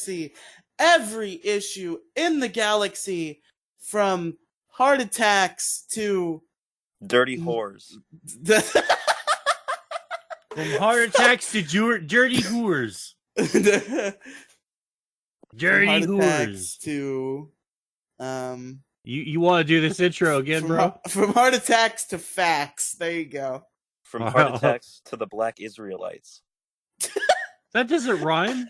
galaxy, every issue in the galaxy, from heart attacks to dirty whores. From heart attacks to dirty whores. Dirty whores. To You want to do this intro again, bro? From heart attacks to facts. There you go. From heart attacks to the Black Israelites. That doesn't rhyme.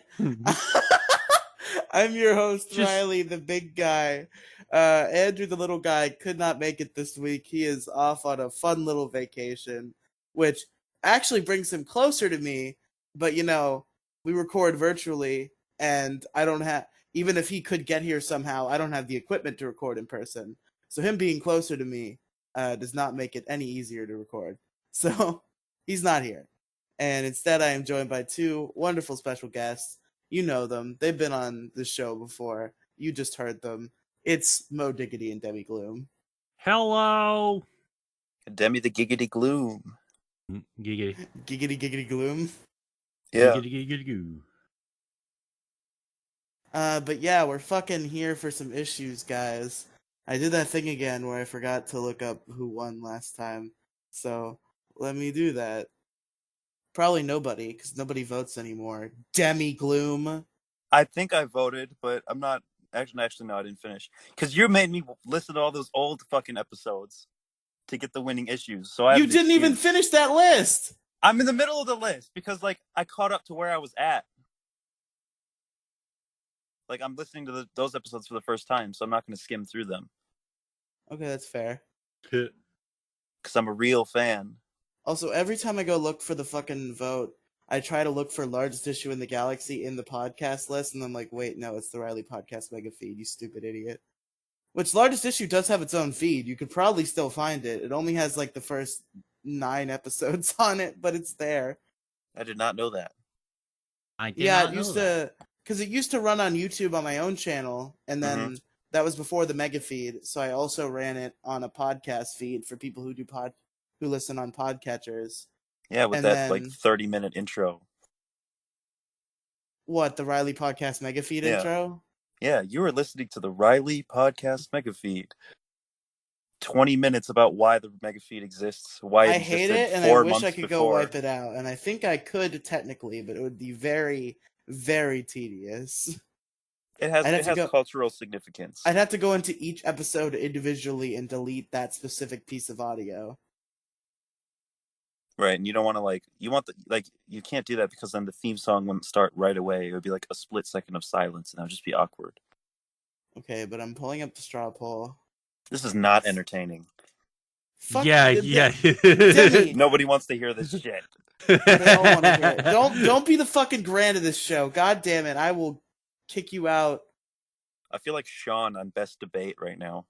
I'm your host, Riely, the big guy. Andrew, the little guy, could not make it this week. He is off on a fun little vacation, which actually brings him closer to me. But, you know, we record virtually, and I don't have, even if he could get here somehow, I don't have the equipment to record in person. So him being closer to me does not make it any easier to record. So he's not here. And instead, I am joined by two wonderful special guests. You know them. They've been on the show before. You just heard them. It's Mo Diggity and Demi Gloom. Hello. Demi the Giggity Gloom. Giggity. Giggity Gloom. Yeah. Giggity goo. But yeah, we're fucking here for some issues, guys. I did that thing again where I forgot to look up who won last time. So let me do that. Probably nobody, because nobody votes anymore. Demi Gloom. I think I voted, but I'm not. Actually, no, I didn't finish. Because you made me listen to all those old fucking episodes to get the winning issues. So you didn't even finish that list. I'm in the middle of the list because, like, I caught up to where I was at. Like, I'm listening to those episodes for the first time, so I'm not going to skim through them. Okay, that's fair. Because I'm a real fan. Also, every time I go look for the fucking vote, I try to look for largest issue in the galaxy in the podcast list, and I'm like, wait, no, it's the Riely Podcast Mega Feed, you stupid idiot. Which largest issue does have its own feed. You could probably still find it. It only has like the first 9 episodes on it, but it's there. I did not know that. It used to, because it used to run on YouTube on my own channel, and then that was before the Mega Feed. So I also ran it on a podcast feed for people who who listen on podcatchers. Yeah, with like 30-minute intro. What, the Riely Podcast Mega Feed intro? Yeah, you were listening to the Riely Podcast Mega Feed. 20 minutes about why the Mega Feed exists, why it existed 4 months before. I hate it, and I wish I could go wipe it out. And I think I could technically, but it would be very, very tedious. It has cultural significance. I'd have to go into each episode individually and delete that specific piece of audio. Right, and you don't want to you can't do that because then the theme song wouldn't start right away. It would be like a split second of silence, and that would just be awkward. Okay, but I'm pulling up the straw poll. This is not entertaining. Yeah. Demi. Nobody wants to hear this shit. They all want to hear it. Don't be the fucking Grant of this show. God damn it, I will kick you out. I feel like Sean on Best Debate right now.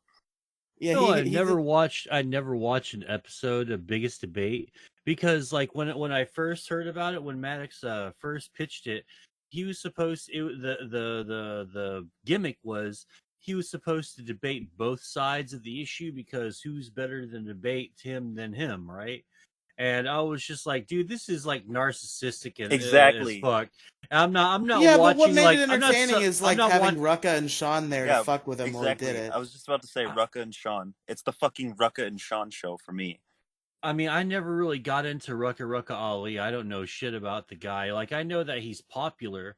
Yeah, no, I never watched an episode of Biggest Debate because, like, when I first heard about it, when Maddox first pitched it, he was supposed the gimmick was he was supposed to debate both sides of the issue because who's better than debate him than him, right? And I was just like, dude, this is like narcissistic and exactly as fuck. I'm not yeah, watching. But what made like, it entertaining is like having Rucka and Sean there to fuck with him while he did it. I was just about to say Rucka and Sean. It's the fucking Rucka and Sean show for me. I mean, I never really got into Rucka Ali. I don't know shit about the guy. Like, I know that he's popular,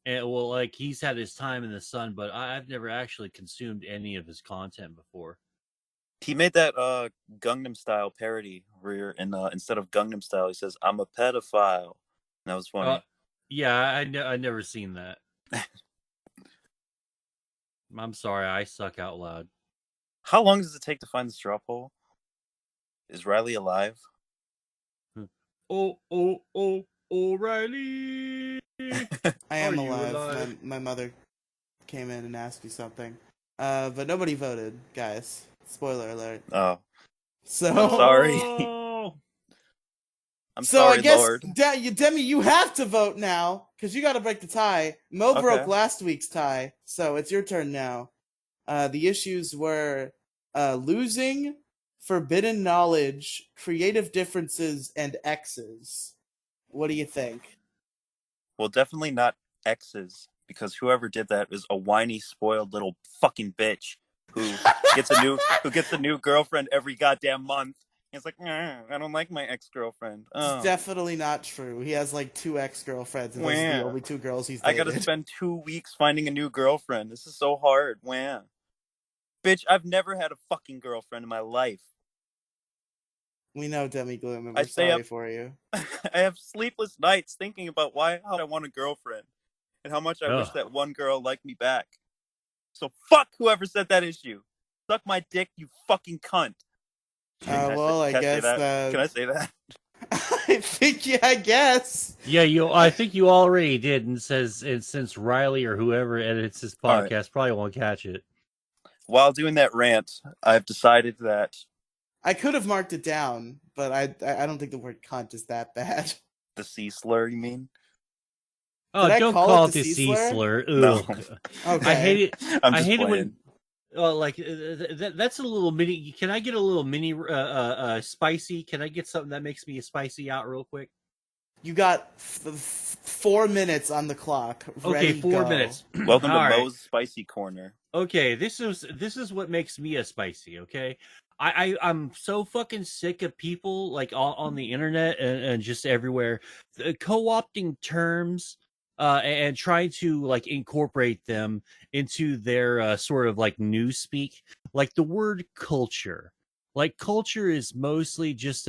and well, like he's had his time in the sun, but I've never actually consumed any of his content before. He made that Gangnam Style parody where instead of Gangnam Style, he says, "I'm a pedophile." And that was funny. Yeah, I never seen that. I'm sorry, I suck out loud. How long does it take to find the straw poll? Is Riely alive? Oh, Riely! I am alive. My mother came in and asked me something. But nobody voted, guys. Spoiler alert. Oh. So I'm sorry. I'm sorry, I guess, Lord. Demi, you have to vote now, because you got to break the tie. Mo broke last week's tie, so it's your turn now. The issues were losing, forbidden knowledge, creative differences, and X's. What do you think? Well, definitely not X's, because whoever did that is a whiny, spoiled little fucking bitch who gets a new girlfriend every goddamn month. He's like, I don't like my ex-girlfriend. It's Oh, definitely not true. He has like 2 ex-girlfriends, and those are the only 2 girls he's I gotta dated. spend 2 weeks finding a new girlfriend. This is so hard. Bitch, I've never had a fucking girlfriend in my life. We know, Demi Gloom, and I we're stay sorry up. for you. I have sleepless nights thinking about how I want a girlfriend and how much I wish that one girl liked me back. So fuck whoever said that issue. Suck my dick, you fucking cunt. Well, I guess that. Can I say that? I think, yeah, I guess. Yeah, I think you already did, and since Riely or whoever edits this podcast probably won't catch it. While doing that rant, I've decided that I could have marked it down, but I don't think the word cunt is that bad. the C slur, you mean? Oh, Did I don't call it the C slur. No. Okay. I hate it. I'm just I hate playing. it when like that's a little mini. Can I get a little mini spicy? Can I get something that makes me a spicy out real quick? You got 4 minutes on the clock. Okay, Ready, 4 go. minutes. Welcome to right. Moe's Spicy Corner. Okay, this is what makes me a spicy. Okay, I'm so fucking sick of people like on the internet and just everywhere co-opting terms and trying to like incorporate them into their sort of like newspeak. Like the word culture. Like culture is mostly just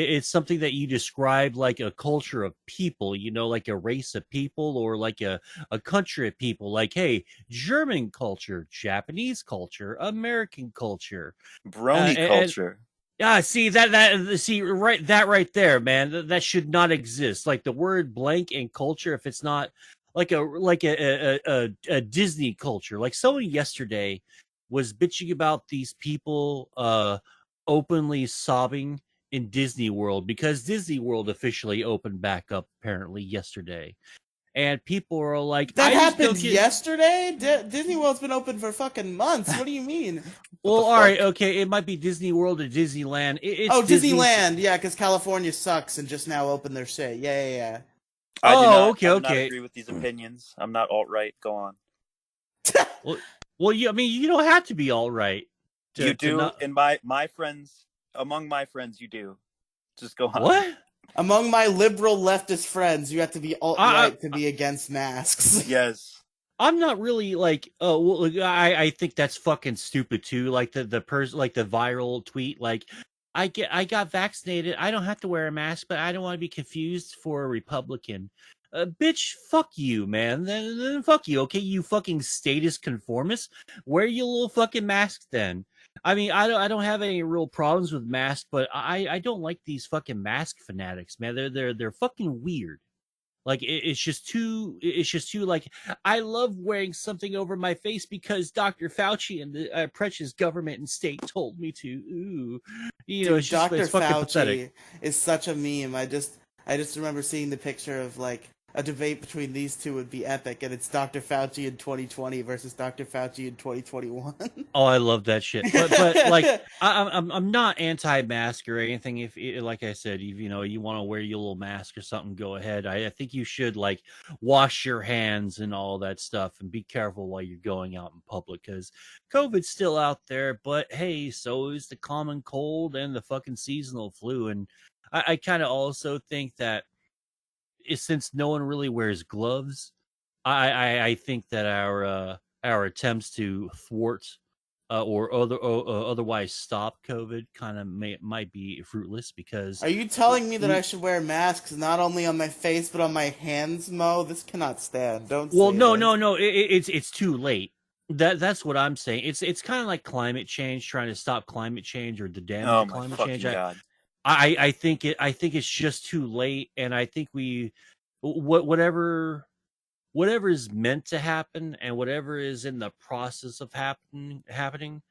it's something that you describe like a culture of people, you know, like a race of people or like a country of people. Like, hey, German culture, Japanese culture, American culture, Brony culture. Yeah, see that right there, man. That should not exist. Like the word blank and culture, if it's not like a Disney culture. Like someone yesterday was bitching about these people openly sobbing in Disney World because Disney World officially opened back up apparently yesterday. And people are like, that happened yesterday? Disney World's been open for fucking months. What do you mean? Well, all right, okay, it might be Disney World or Disneyland. It's Disneyland, yeah, because California sucks and just now opened their shit. Yeah. I do not agree with these opinions. I'm not alt-right. Go on. well, I mean, you don't have to be alt-right. You do, in my friends, among my friends, you do. Just go on. What? Among my liberal leftist friends, you have to be alt-right to be against masks. Yes. I'm not really like, I think that's fucking stupid too. Like the person, like the viral tweet, like I got vaccinated. I don't have to wear a mask, but I don't want to be confused for a Republican. Bitch, fuck you, man. Then fuck you, okay? You fucking status conformist. Wear your little fucking mask then. I mean, I don't have any real problems with masks, but I don't like these fucking mask fanatics, man. They're fucking weird. Like it's just too like I love wearing something over my face because Dr. Fauci and the precious government and state told me to. Ooh, you know, it's just Dr. it's fucking Fauci pathetic. is such a meme. I just remember seeing the picture of like a debate between these two would be epic, and it's Dr. Fauci in 2020 versus Dr. Fauci in 2021. Oh, I love that shit. But like, I'm not anti-mask or anything. If like I said, if you know you want to wear your little mask or something, go ahead. I think you should like wash your hands and all that stuff, and be careful while you're going out in public because COVID's still out there. But hey, so is the common cold and the fucking seasonal flu. And I kind of also think that since no one really wears gloves, I think that our attempts to thwart or otherwise stop COVID kind of might be fruitless because. Are you telling me that I should wear masks not only on my face but on my hands, Mo? This cannot stand. Don't. Well, say no. It's too late. That's what I'm saying. It's kind of like climate change, trying to stop climate change or the damage of climate change. God. I think it's just too late, and I think whatever is meant to happen and whatever is in the process of happening,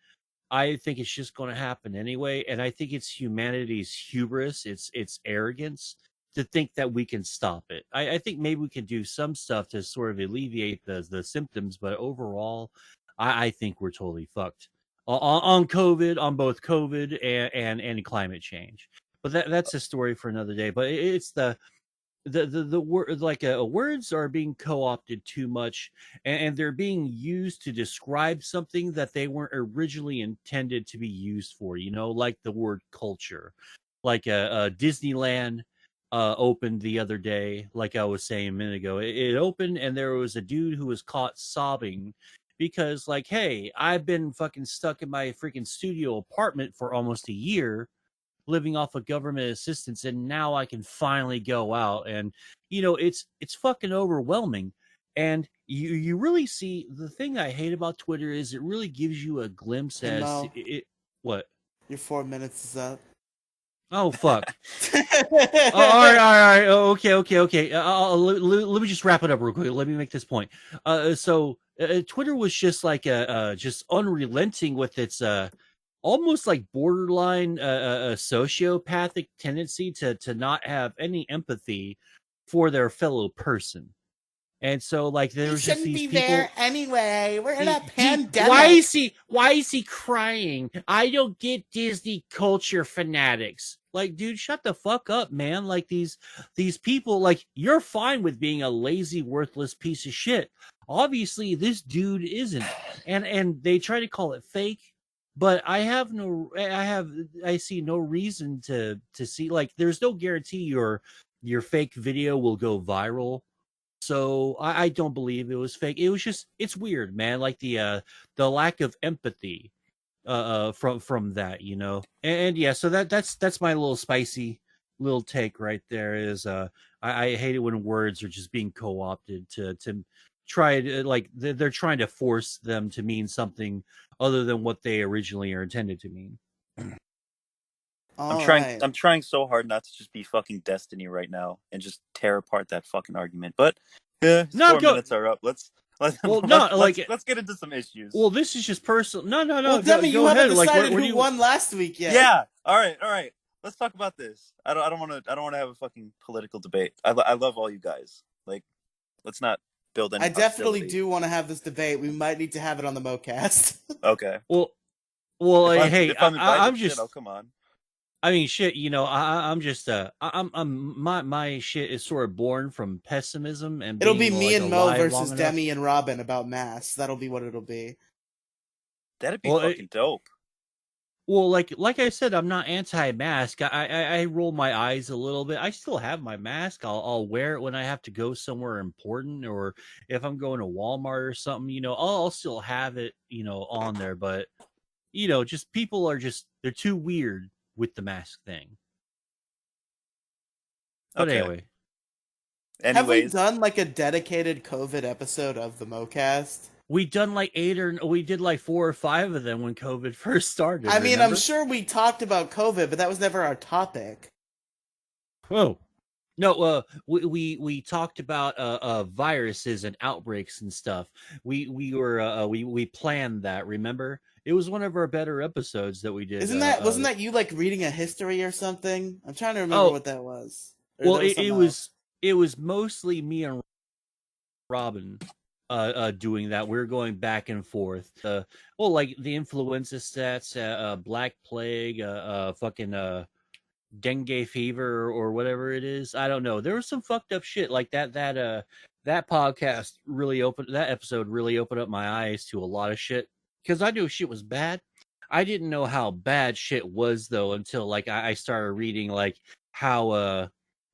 I think it's just going to happen anyway. And I think it's humanity's hubris, it's arrogance to think that we can stop it. I think maybe we can do some stuff to sort of alleviate the symptoms, but overall, I think we're totally fucked on COVID, on both COVID and climate change. But that's a story for another day. But it's the the word like words are being co-opted too much, and they're being used to describe something that they weren't originally intended to be used for, like the word culture. Like Disneyland opened the other day, like I was saying a minute ago. It opened and there was a dude who was caught sobbing because, like, hey, I've been fucking stuck in my freaking studio apartment for almost a year living off of government assistance, and now I can finally go out. And it's fucking overwhelming. And you really see, the thing I hate about Twitter is it really gives you a glimpse Hey as to Mo, it. What? your 4 minutes is up. Oh fuck. All right, all right. Okay. Let me just wrap it up real quick. Let me make this point. So Twitter was just like just unrelenting with its almost like borderline a sociopathic tendency to not have any empathy for their fellow person. And so, like, We there's just shouldn't these be there people. anyway. We're in a He why pandemic. is he why is he crying? I don't get Disney culture fanatics. Like, dude, shut the fuck up, man. Like, these people, like, you're fine with being a lazy, worthless piece of shit. Obviously, this dude isn't. And they try to call it fake, but I see no reason to see, like, there's no guarantee your fake video will go viral. So I don't believe it was fake. It was just, it's weird, man. Like the lack of empathy from that, and yeah. So that's my little spicy little take right there. Is I hate it when words are just being co-opted to try to, like, they're trying to force them to mean something other than what they originally are intended to mean. I'm All trying. right. I'm trying so hard not to just be fucking Destiny right now and just tear apart that fucking argument. But his Not four go. minutes are up. Let's Well, not like. let's get into some issues. Well, this is just personal. No. Well, Go Demi, you go haven't ahead. Like, decided what do who you? won last week yet. Yeah. All right. All right. Let's talk about this. I don't want to. I don't want to have a fucking political debate. I love all you guys. Like, let's not build any I definitely hostility. do want to have this debate. We might need to have it on the MoCast. Okay. Well, hey, If I'm I'm invited, shit, I'll just. come on. I mean, shit. I'm just. I'm my shit is sort of born from pessimism and It'll be being me like and Mo alive versus long enough. Demi and Robin about masks. That'll be what it'll be. That'd be Well, fucking dope. like I said, I'm not anti-mask. I roll my eyes a little bit. I still have my mask. I'll wear it when I have to go somewhere important, or if I'm going to Walmart or something. I'll still have it, on there. But just people are just, they're too weird with the mask thing. But Okay. anyway, Have we Anyways, done like a dedicated COVID episode of the MoCast? we did like 4 or 5 of them when COVID first started. I mean, I'm Remember? sure we talked about COVID, but that was never our topic. Whoa. No, we talked about viruses and outbreaks and stuff. We planned that. Remember, it was one of our better episodes that we did. Wasn't that you like reading a history or something? I'm trying to remember Oh, what that was. Or well, that was it something else. was mostly me and Robin doing that. We were going back and forth. Well, like the influenza stats, Black Plague, fucking dengue fever or whatever it is. I don't know. There was some fucked up shit like that podcast that episode really opened up my eyes to a lot of shit, because I knew shit was bad. I didn't know how bad shit was though until, like, I started reading, like, how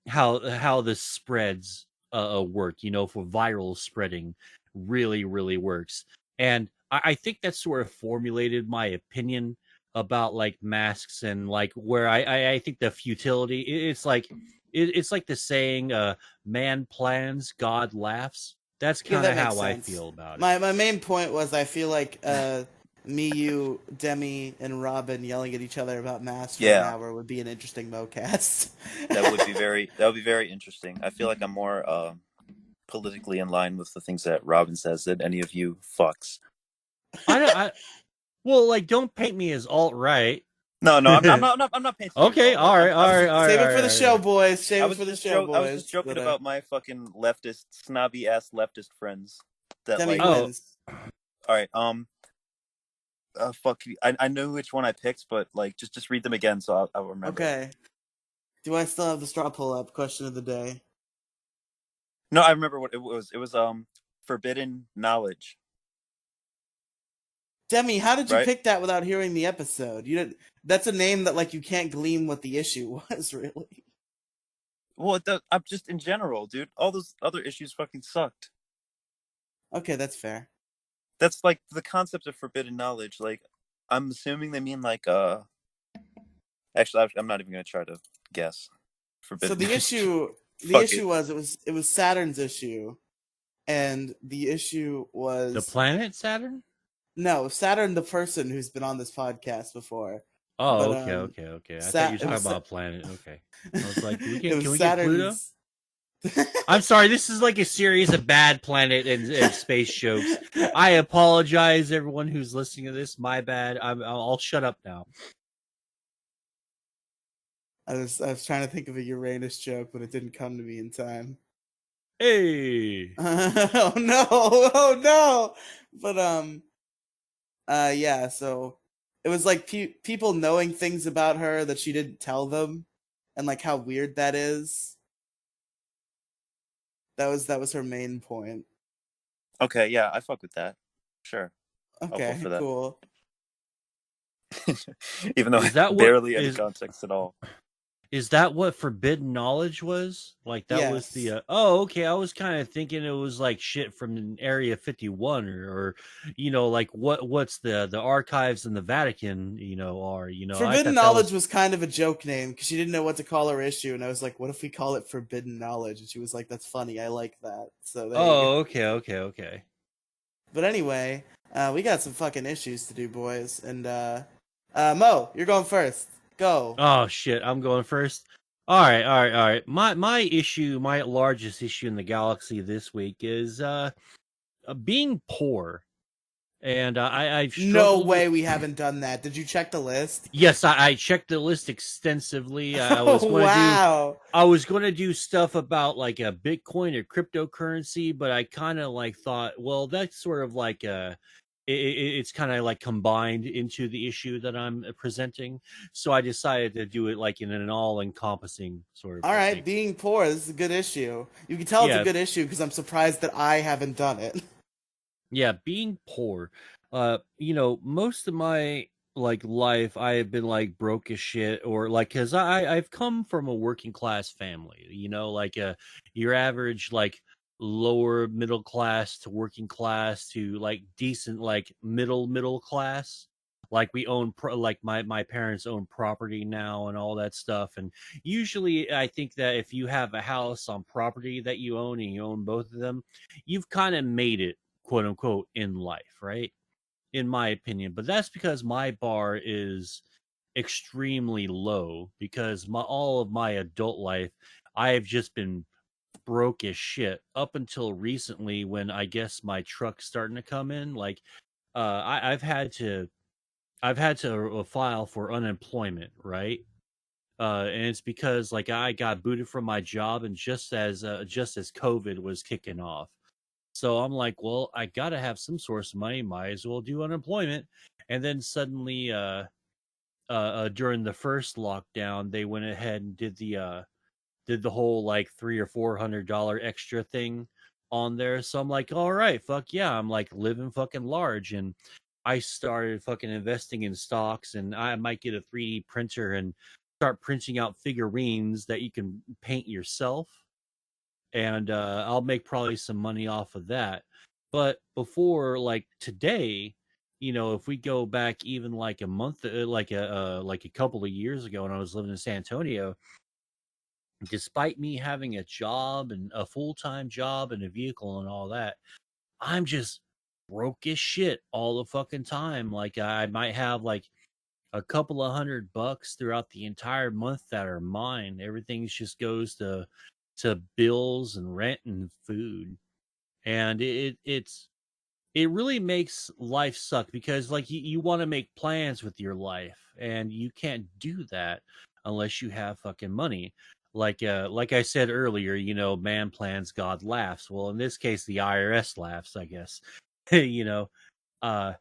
the spreads work, for viral spreading really works. And I think that sort of formulated my opinion about, like, masks, and like where I think the futility, it's like the saying, man plans, God laughs. That's Yeah, kind that of makes how I sense. feel about it. My main point was I feel like me, you, Demi, and Robin yelling at each other about masks for an yeah, hour would be an interesting MoCast. that would be very interesting. I feel like I'm more politically in line with the things that Robin says than any of you fucks. I well, like, don't paint me as alt right. No, no, I'm not painting you as Okay, all right. all right, I all was right, just all right, Save all it for right, the all show, right. boys. Save it for the show, I was boys. just joking But, about my fucking leftist snobby ass leftist friends that, Demi like. Oh, wins. All right, fuck. I know which one I picked, but like just read them again so I'll remember. Okay. Do I still have the straw pull up? Question of the day. No, I remember what it was. It was forbidden knowledge. Demi, how did you Right? pick that without hearing the episode? You didn't. That's a name that like you can't glean what the issue was really. Well, I'm just in general, dude. All those other issues fucking sucked. Okay, that's fair. That's like the concept of forbidden knowledge. Like, I'm assuming they mean like Actually, I'm not even gonna try to guess. So Forbidden. the issue, the Fuck it. issue was it was Saturn's issue, and the issue The was planet Saturn? no Saturn, the person who's been on this podcast before, Oh, but okay. I thought you were It talking was about planet. Okay. I was like, it can was we get Pluto? Saturn's. I'm sorry, this is like a series of bad planet and space jokes. I apologize, everyone who's listening to this. My bad. I'll shut up now. I was trying to think of a Uranus joke, but it didn't come to me in time. Hey. Oh no! Oh no! But yeah. So it was like people knowing things about her that she didn't tell them, and like how weird that is. That was her main point. Okay, yeah, I fuck with that. Sure, I'll vote Okay, for that. cool. Even though Is that what barely any context at all. is that what forbidden knowledge was? Like that was Yes. the oh, okay. I was kind of thinking it was like shit from Area 51 or like what's the archives in the Vatican, I Forbidden thought that Knowledge was was kind of a joke name because she didn't know what to call her issue, and I was like, "What if we call it Forbidden Knowledge?" And she was like, "That's funny. I like that." So there you go. oh, okay. But anyway, we got some fucking issues to do, boys. And Mo, you're going first. Go. Oh shit, I'm going first. All right. My largest issue in the galaxy this week is being poor, and I've No struggled with. way we haven't done that. Did you check the list? Yes, I checked the list extensively. Oh wow. I was going to do stuff about like a Bitcoin or cryptocurrency, but I kind of like thought, well, that's sort of like it's kind of like combined into the issue that I'm presenting. So I decided to do it like in an all-encompassing sort of All a right, thing. being poor. This is a good issue. You can tell it's a Yeah, good issue because I'm surprised that I haven't done it. yeah, being poor. Most of my like life I have been like broke as shit or like cuz I've come from a working class family, like your average like lower middle class to working class to like decent like middle class. Like we own like my parents own property now and all that stuff, and usually I think that if you have a house on property that you own and you own both of them, you've kind of made it, quote unquote, in life, right? In my opinion. But that's because my bar is extremely low because all of my adult life I have just been broke as shit up until recently when I guess my truck's starting to come in. Like I've had to file for unemployment, right? And it's because like I got booted from my job and just as COVID was kicking off. So I'm like, well, I gotta have some source of money. Might as well do unemployment. And then suddenly, during the first lockdown, they went ahead and did the whole like $300 or $400 extra thing on there. So I'm like, all right, fuck yeah, I'm like living fucking large, and I started fucking investing in stocks, and I might get a 3D printer and start printing out figurines that you can paint yourself, and I'll make probably some money off of that. But before like today, if we go back even like a month, like a couple of years ago when I was living in San Antonio, despite me having a job and a full-time job and a vehicle and all that, I'm just broke as shit all the fucking time. Like I might have like a couple of $100 throughout the entire month that are mine. Everything just goes to bills and rent and food. And it really makes life suck because like you want to make plans with your life and you can't do that unless you have fucking money. Like I said earlier, man plans, God laughs. Well, in this case the IRS laughs, I guess. you know uh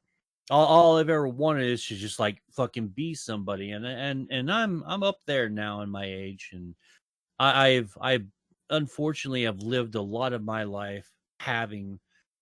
all I've ever wanted is to just like fucking be somebody, and I'm up there now in my age, and I've unfortunately have lived a lot of my life having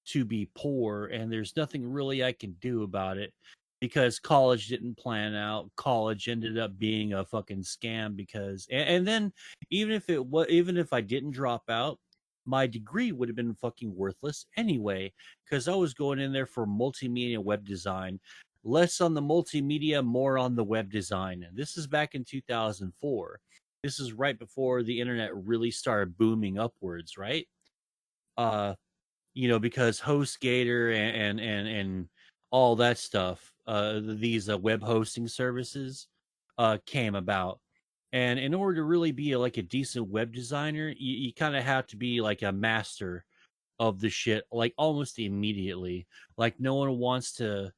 to be poor, and there's nothing really I can do about it because college didn't plan out. College ended up being a fucking scam because, and then even if I didn't drop out, my degree would have been fucking worthless anyway because I was going in there for multimedia web design, less on the multimedia, more on the web design. And this is back in 2004. This is right before the internet really started booming upwards, right? Uh, because HostGator and all that stuff, these web hosting services, came about. And in order to really be like a decent web designer, you kind of have to be like a master of the shit, like almost immediately. Like no one wants to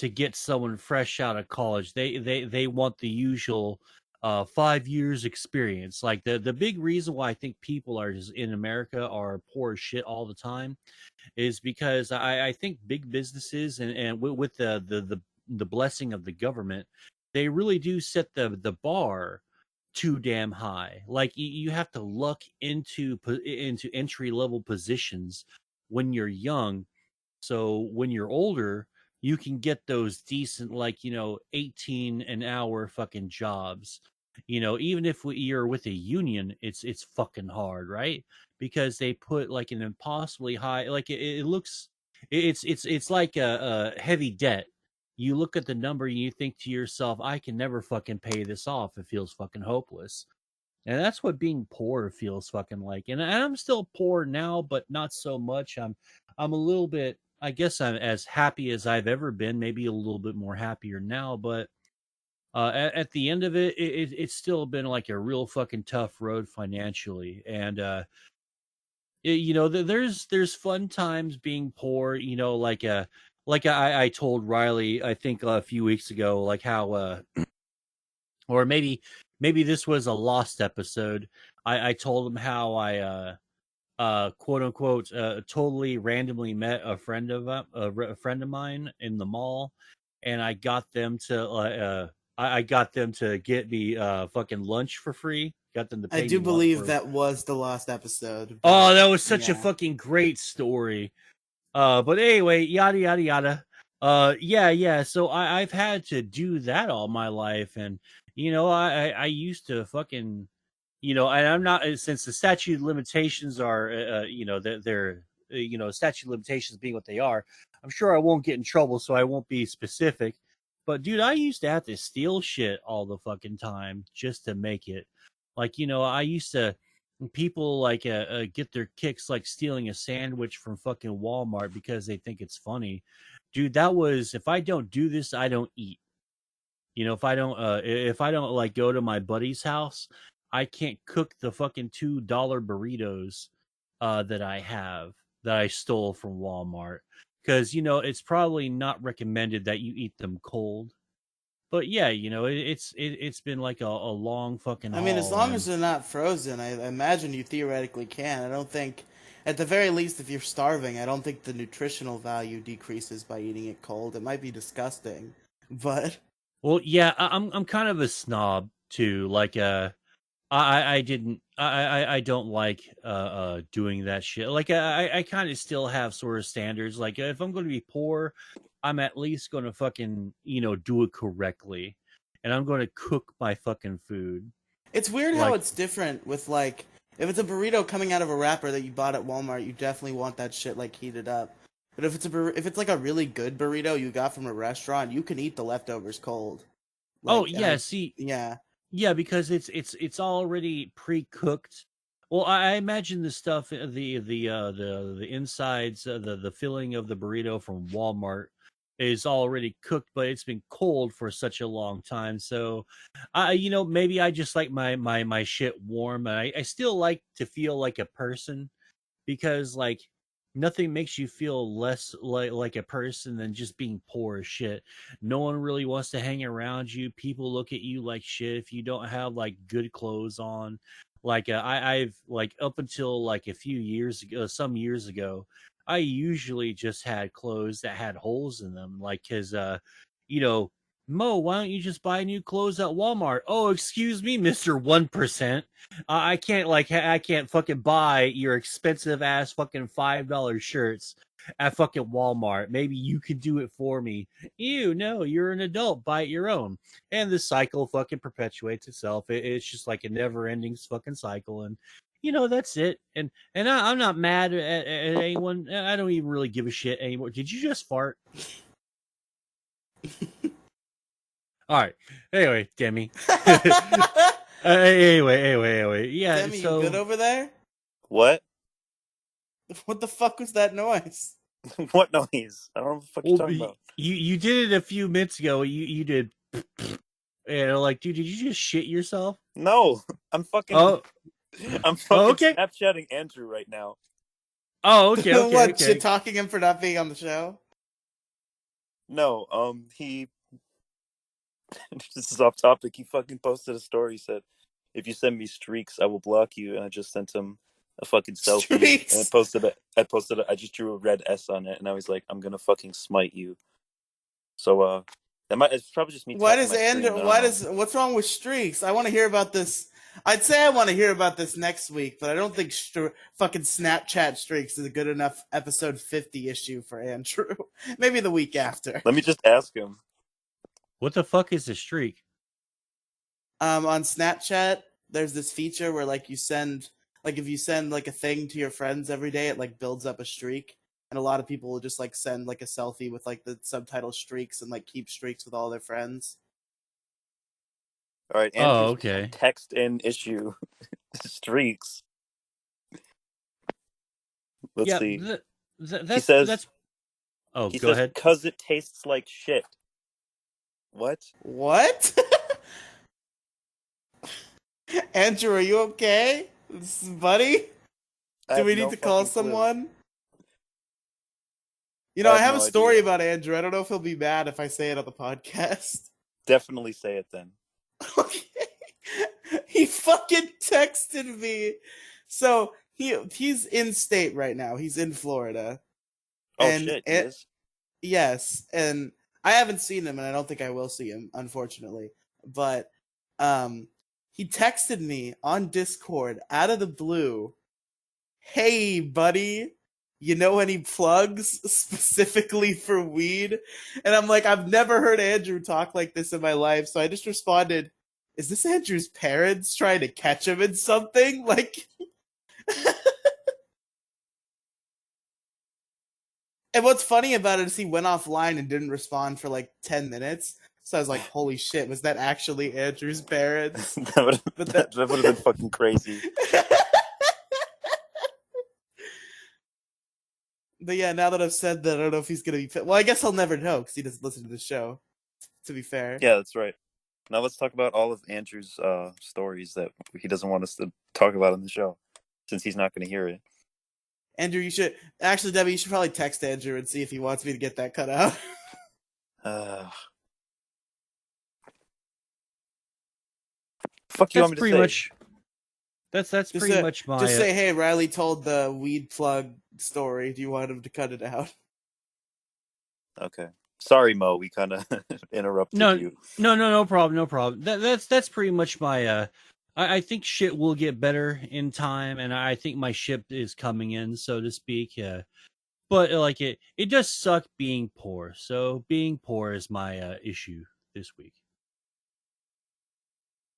get someone fresh out of college. They want the usual 5 years experience. Like the big reason why I think people are just in America are poor as shit all the time is because I think big businesses and with the blessing of the government, they really do set the bar too damn high. Like you have to luck into entry level positions when you're young, so when you're older, you can get those decent, like, 18 an hour fucking jobs. Even if you're with a union, it's fucking hard, right? Because they put like an impossibly high, like it looks, it's like a heavy debt. You look at the number and you think to yourself, I can never fucking pay this off. It feels fucking hopeless. And that's what being poor feels fucking like. And I'm still poor now, but not so much. I'm a little bit, I guess I'm as happy as I've ever been, maybe a little bit more happier now, but at the end of it's still been like a real fucking tough road financially. And there's fun times being poor, like I told Riley, I think a few weeks ago, like how or maybe this was a lost episode. I told him how I quote unquote totally randomly met a friend of mine in the mall, and I got them to I got them to get me fucking lunch for free. Got them to I pay do me lunch believe for. that was the lost episode, Oh, but that was such a yeah. fucking great story. But anyway, yada yada yada. Yeah. So I've had to do that all my life, and I used to fucking, and I'm not, since the statute of limitations are, they're statute of limitations being what they are. I'm sure I won't get in trouble, so I won't be specific. But dude, I used to have to steal shit all the fucking time just to make it. Like, I used to people like get their kicks like stealing a sandwich from fucking Walmart because they think it's funny. Dude, that was, if I don't do this, I don't eat. If I don't like go to my buddy's house, I can't cook the fucking $2 burritos that I stole from Walmart. Because it's probably not recommended that you eat them cold. But yeah, it's been like a long fucking I mean, as haul. long as And they're not frozen, I imagine you theoretically can. I don't think, at the very least, if you're starving, I don't think the nutritional value decreases by eating it cold. It might be disgusting, but well, yeah, I'm kind of a snob too. Like I didn't I don't like doing that shit. Like I kind of still have sort of standards. Like if I'm going to be poor, I'm at least going to fucking do it correctly, and I'm going to cook my fucking food. it's weird how Like, it's different with like if it's a burrito coming out of a wrapper that you bought at Walmart, you definitely want that shit like heated up. But if it's like a really good burrito you got from a restaurant, you can eat the leftovers cold. oh Like, and yeah, I, see, yeah, yeah, because it's already pre-cooked. Well, I imagine the stuff, the insides, the filling of the burrito from Walmart is already cooked, but it's been cold for such a long time. So, maybe I just like my shit warm. I still like to feel like a person because like nothing makes you feel less like a person than just being poor as shit. No one really wants to hang around you. People look at you like shit if you don't have like good clothes on. Like I've like up until like a few years ago, some years ago, I usually just had clothes that had holes in them, like because you know Mo, why don't you just buy new clothes at Walmart? Oh, excuse me, Mister 1%. I can't fucking buy your expensive ass fucking $5 shirts at fucking Walmart. Maybe you could do it for me. You no, you're an adult. Buy it your own. And the cycle fucking perpetuates itself. It's just like a never-ending fucking cycle, and that's it. And I'm not mad at anyone. I don't even really give a shit anymore. Did you just fart? All right. Anyway, Demi. Anyway. Yeah. Demi, you good So, over there? What? What the fuck was that noise? What noise? I don't know what the fuck you're talking about. you did it a few minutes ago. You did, and like, dude, did you just shit yourself? No, I'm Oh, fucking okay. Snapchatting Andrew right now. Oh, okay. What, shit talking him for not being on the show? No, he. This is off topic. He fucking posted a story. He said, "If you send me streaks, I will block you." And I just sent him a fucking selfie. Streaks. And I just drew a red S on it, and now he's like, "I'm gonna fucking smite you." So it's probably just me. Why tapping does my Andrew? screen, What's wrong with streaks? I want to hear about this. I'd say I want to hear about this next week, but I don't think fucking Snapchat streaks is a good enough episode 50 issue for Andrew. Maybe the week after. Let me just ask him. What the fuck is a streak? On Snapchat, there's this feature where like if you send like a thing to your friends every day, it like builds up a streak. And a lot of people will just like send like a selfie with like the subtitle streaks and like keep streaks with all their friends. All right, Oh, Andrew's okay. text in issue streaks. Let's Yeah, see. that's says- Oh, He go says, ahead. "'Cause it tastes like shit." What? What? Andrew, are you okay? Buddy? Do we need to call someone? You know, I have a story about Andrew. I don't know if he'll be mad if I say it on the podcast. Definitely say it then. Okay. He fucking texted me. So he's in state right now. He's in Florida. Oh shit, he is? Yes, and I haven't seen him, and I don't think I will see him, unfortunately. But he texted me on Discord out of the blue. Hey, buddy, you know any plugs specifically for weed? And I'm like, I've never heard Andrew talk like this in my life. So I just responded, is this Andrew's parents trying to catch him in something? Like, and what's funny about it is he went offline and didn't respond for like 10 minutes. So I was like, holy shit, was that actually Andrew's parents? that would have been fucking crazy. But yeah, now that I've said that, I don't know if he's gonna be. Well, I guess I'll never know because he doesn't listen to the show. To be fair. Yeah, that's right. Now let's talk about all of Andrew's stories that he doesn't want us to talk about on the show, since he's not going to hear it. Andrew, you should actually, Debbie, you should probably text Andrew and see if he wants me to get that cut out. Fuck you want me to pretty say? Much. That's pretty much my. Just say, hey, Riely told the weed plug story. Do you want him to cut it out? Okay. Sorry, Mo. We kind of interrupted you. No problem. That's pretty much my. I think shit will get better in time, and I think my ship is coming in, so to speak. But like it does suck being poor. So being poor is my issue this week.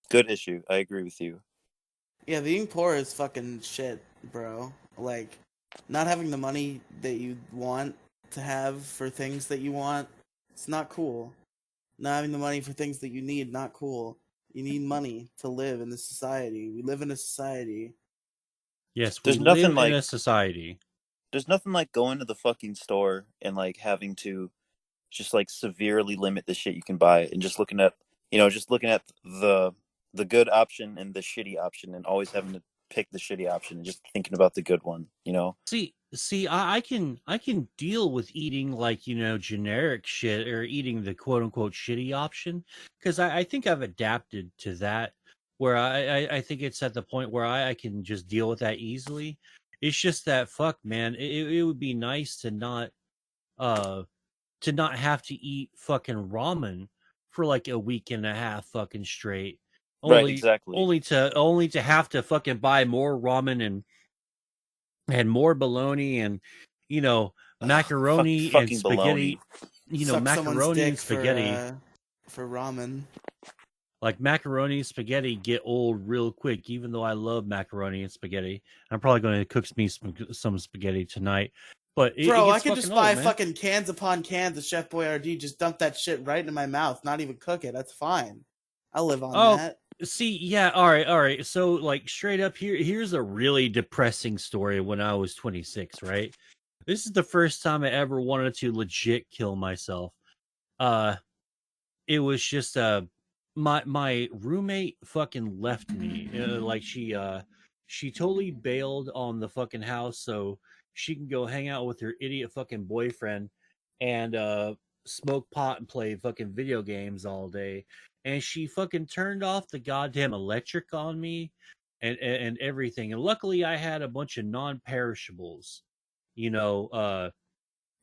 Good issue. I agree with you. Yeah, being poor is fucking shit, bro. Like, not having the money that you want to have for things that you want, it's not cool. Not having the money for things that you need, not cool. You need money to live in this society. We live in a society. Yes, we live in a society. There's nothing like going to the fucking store and like having to just like severely limit the shit you can buy, and just looking at the good option and the shitty option, and always having to pick the shitty option and just thinking about the good one, you know? See, I can deal with eating like, generic shit, or eating the quote unquote shitty option, because I think I've adapted to that, where I think it's at the point where I can just deal with that easily. It's just that, fuck, man, it would be nice to not have to eat fucking ramen for like a week and a half fucking straight. Right, exactly. Only to have to fucking buy more ramen and more bologna and macaroni and fucking spaghetti. baloney. Suck someone's Macaroni and dick spaghetti. for ramen. Like macaroni and spaghetti get old real quick, even though I love macaroni and spaghetti. I'm probably going to cook me some spaghetti tonight. But it Bro, I gets could fucking just old, buy man. fucking cans upon cans of Chef Boyardee, just dump that shit right into my mouth, not even cook it. That's fine. I'll live on that. See, yeah, all right. So, like, straight up here's a really depressing story. When I was 26, right? This is the first time I ever wanted to legit kill myself. It was just my roommate fucking left me. Like she totally bailed on the fucking house so she can go hang out with her idiot fucking boyfriend and smoke pot and play fucking video games all day. And she fucking turned off the goddamn electric on me and everything. And luckily I had a bunch of non-perishables, you know,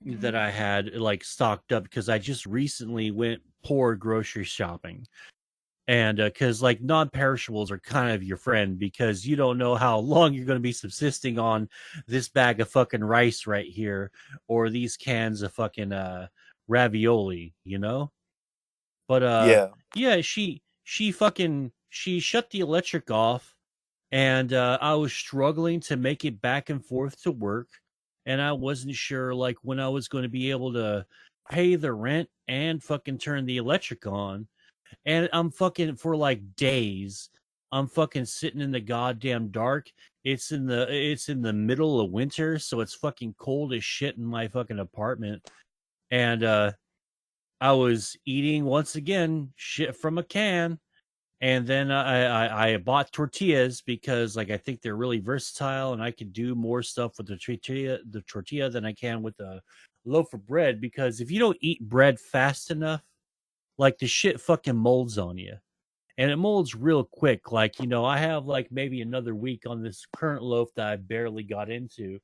that I had like stocked up because I just recently went poor grocery shopping. And because like non-perishables are kind of your friend because you don't know how long you're going to be subsisting on this bag of fucking rice right here or these cans of fucking ravioli, you know. But Yeah. yeah, she shut the electric off, and I was struggling to make it back and forth to work, and I wasn't sure like when I was going to be able to pay the rent and fucking turn the electric on. And I'm fucking for like days. I'm fucking sitting in the goddamn dark. It's in the middle of winter, so it's fucking cold as shit in my fucking apartment. And I was eating once again shit from a can. And then I bought tortillas because like I think they're really versatile and I can do more stuff with the tortilla than I can with a loaf of bread, because if you don't eat bread fast enough, like the shit fucking molds on you. And it molds real quick. Like, I have like maybe another week on this current loaf that I barely got into.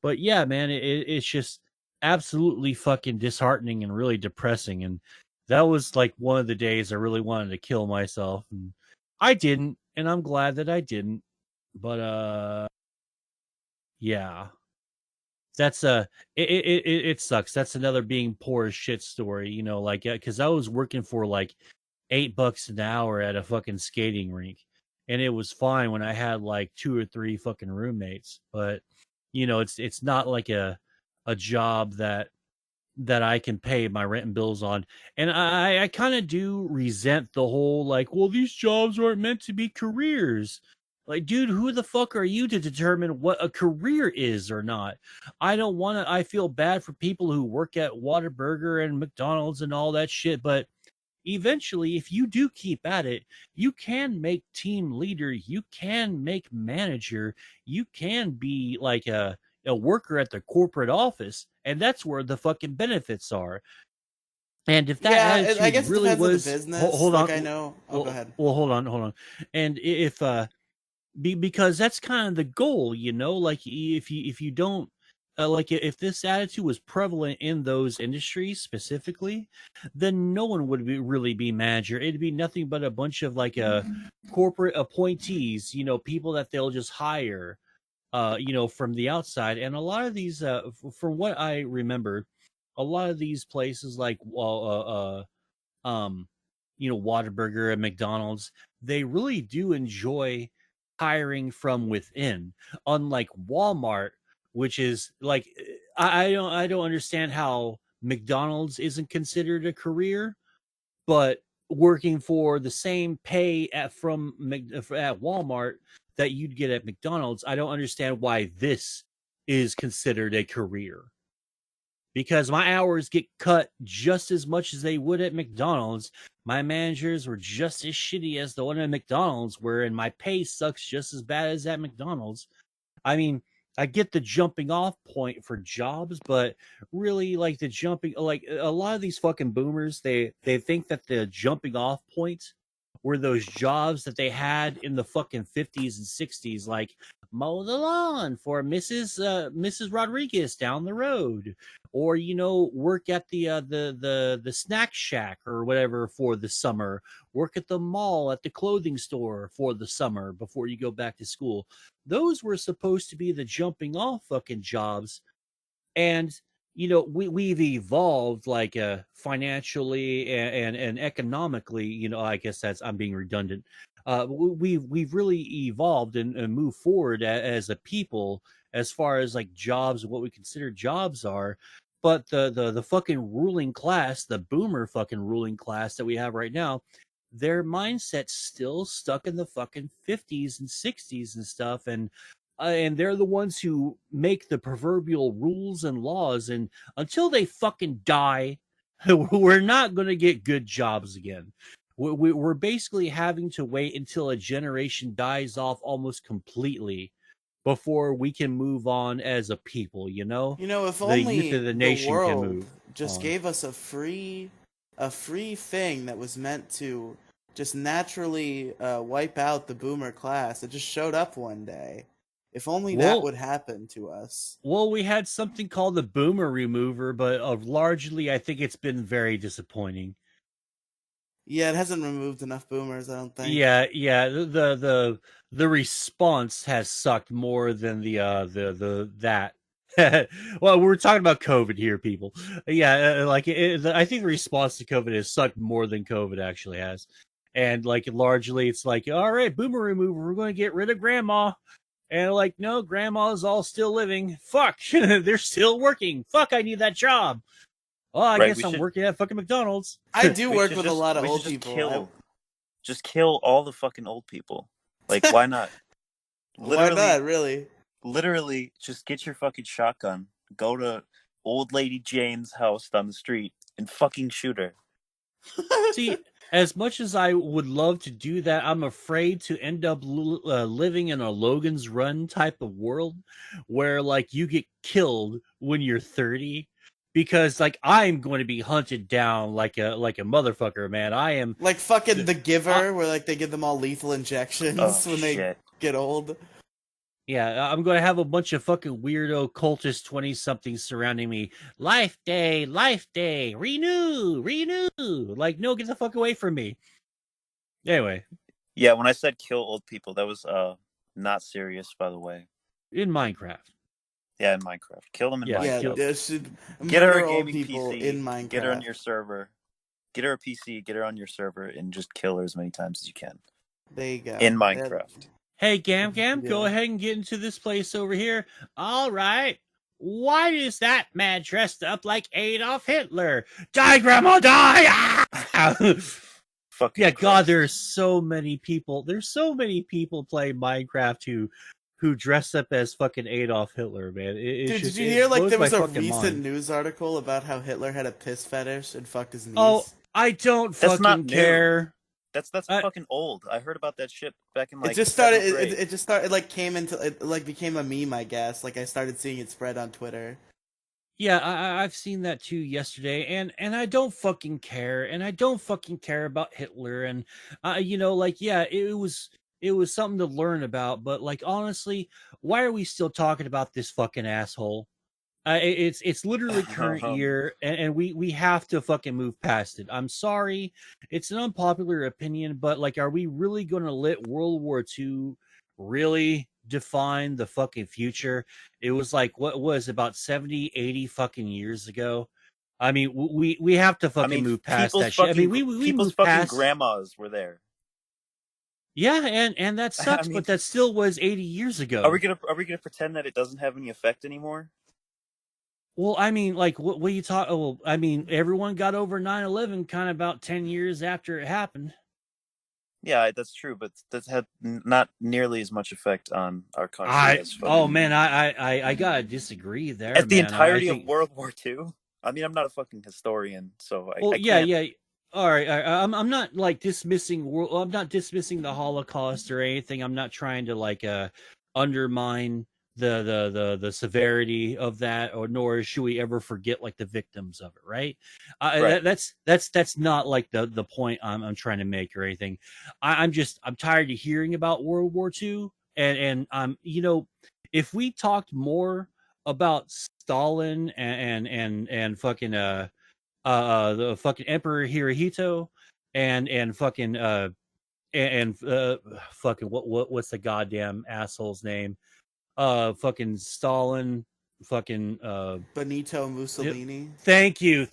But yeah, man, it's just absolutely fucking disheartening and really depressing. And that was like one of the days I really wanted to kill myself. And I didn't, and I'm glad that I didn't. But yeah. That's it sucks. That's another being poor as shit story, like because I was working for like $8 an hour at a fucking skating rink, and it was fine when I had like 2 or 3 fucking roommates. But it's not like a job that I can pay my rent and bills on. And I kind of do resent the whole like, well, these jobs aren't meant to be careers. Like, dude, who the fuck are you to determine what a career is or not? I don't want to. I feel bad for people who work at Whataburger and McDonald's and all that shit, but eventually, if you do keep at it, you can make team leader, you can make manager, you can be like a worker at the corporate office, and that's where the fucking benefits are. And if that Yeah, I attitude guess it really depends on the was, business. hold Like on, I know. Oh, go ahead. hold on. And if because that's kind of the goal, like if you don't like if this attitude was prevalent in those industries specifically, then no one would really be manager. It'd be nothing but a bunch of like corporate appointees, people that they'll just hire from the outside. And a lot of these from what I remember, a lot of these places like um Whataburger and McDonald's, they really do enjoy hiring from within, unlike Walmart, which is like I don't understand how McDonald's isn't considered a career, but working for the same pay at Walmart that you'd get at McDonald's, I don't understand why this is considered a career, because my hours get cut just as much as they would at McDonald's. My managers were just as shitty as the one at McDonald's were, and my pay sucks just as bad as at McDonald's. I mean, I get the jumping off point for jobs, but really, like the jumping, like a lot of these fucking boomers, they think that the jumping off point were those jobs that they had in the fucking 50s and 60s, like mow the lawn for Mrs. Rodriguez down the road, or work at the snack shack or whatever for the summer, work at the mall at the clothing store for the summer before you go back to school. Those were supposed to be the jumping off fucking jobs. And we've evolved like financially and economically. I guess I'm being redundant. We've really evolved and moved forward as a people, as far as like jobs, what we consider jobs are. But the fucking ruling class, the boomer fucking ruling class that we have right now, their mindset's still stuck in the fucking 50s and 60s and stuff. And they're the ones who make the proverbial rules and laws. And until they fucking die, we're not going to get good jobs again. We're basically having to wait until a generation dies off almost completely before we can move on as a people. If The youth only of the the nation can world move just on. gave us a free thing that was meant to just naturally wipe out the boomer class. It just showed up one day. If only that would happen to us. Well, we had something called the boomer remover, but largely I think it's been very disappointing. Yeah, it hasn't removed enough boomers, I don't think. Yeah. The response has sucked more than the that. Well, we're talking about COVID here, people. Yeah, I think the response to COVID has sucked more than COVID actually has. And like largely, it's like, all right, boomer remover, we're going to get rid of grandma. And like, no, grandma's all still living. Fuck, they're still working. Fuck, I need that job. Oh, I guess I'm working at fucking McDonald's. I do work with a lot of old people. Just kill all the fucking old people. Like, why not? Why not, really? Literally, just get your fucking shotgun, go to old lady Jane's house down the street, and fucking shoot her. See, as much as I would love to do that, I'm afraid to end up living in a Logan's Run type of world where like you get killed when you're 30, because like I'm going to be hunted down like a motherfucker, man. I am like fucking The Giver, where like they give them all lethal injections when they get old. Yeah, I'm going to have a bunch of fucking weirdo cultist 20-somethings surrounding me. Life day, renew. Like, no, get the fuck away from me. Anyway. Yeah, when I said kill old people, that was not serious, by the way. In Minecraft. Yeah, in Minecraft. Kill them in Minecraft. Yeah, get her a gaming PC in Minecraft. Get her on your server. Get her a PC, get her on your server, and just kill her as many times as you can. There you go. In Minecraft. Hey, Gam, go ahead and get into this place over here. All right. Why is that man dressed up like Adolf Hitler? Die, Grandma, die! Ah! Yeah, Christ. God, there's so many people. There's so many people playing Minecraft who dress up as fucking Adolf Hitler, man. Dude, did you hear like there was a recent news article about how Hitler had a piss fetish and fucked his niece? Oh, I don't fucking care. That's fucking old. I heard about that shit back in like. It just started. It just started. It like came into. It like became a meme, I guess. Like I started seeing it spread on Twitter. Yeah, I've seen that too yesterday, and I don't fucking care, and I don't fucking care about Hitler, and like yeah, it was something to learn about, but like honestly, why are we still talking about this fucking asshole? It's literally current year, and we have to fucking move past it. I'm sorry, it's an unpopular opinion, but like, are we really going to let World War II really define the fucking future? It was like, what was about 70, 80 fucking years ago. I mean, we have to fucking move past that shit. I mean, we people's fucking past... grandmas were there. Yeah, and that sucks, but that still was 80 years ago. Are we gonna pretend that it doesn't have any effect anymore? Well, I mean, like, what you talk? Well, I mean, everyone got over 9/11 kind of about 10 years after it happened. Yeah, that's true, but that had not nearly as much effect on our country. I gotta disagree there. At the entirety of World War II. I mean, I'm not a fucking historian, so I can't... yeah. All right. I'm not like dismissing. I'm not dismissing the Holocaust or anything. I'm not trying to like undermine the severity of that, or nor should we ever forget like the victims of it, right? Right. That's not like the point I'm trying to make or anything. I'm tired of hearing about World War II, and if we talked more about Stalin and fucking the fucking Emperor Hirohito and fucking and fucking what's the goddamn asshole's name? Fucking Stalin, fucking Benito Mussolini. thank you,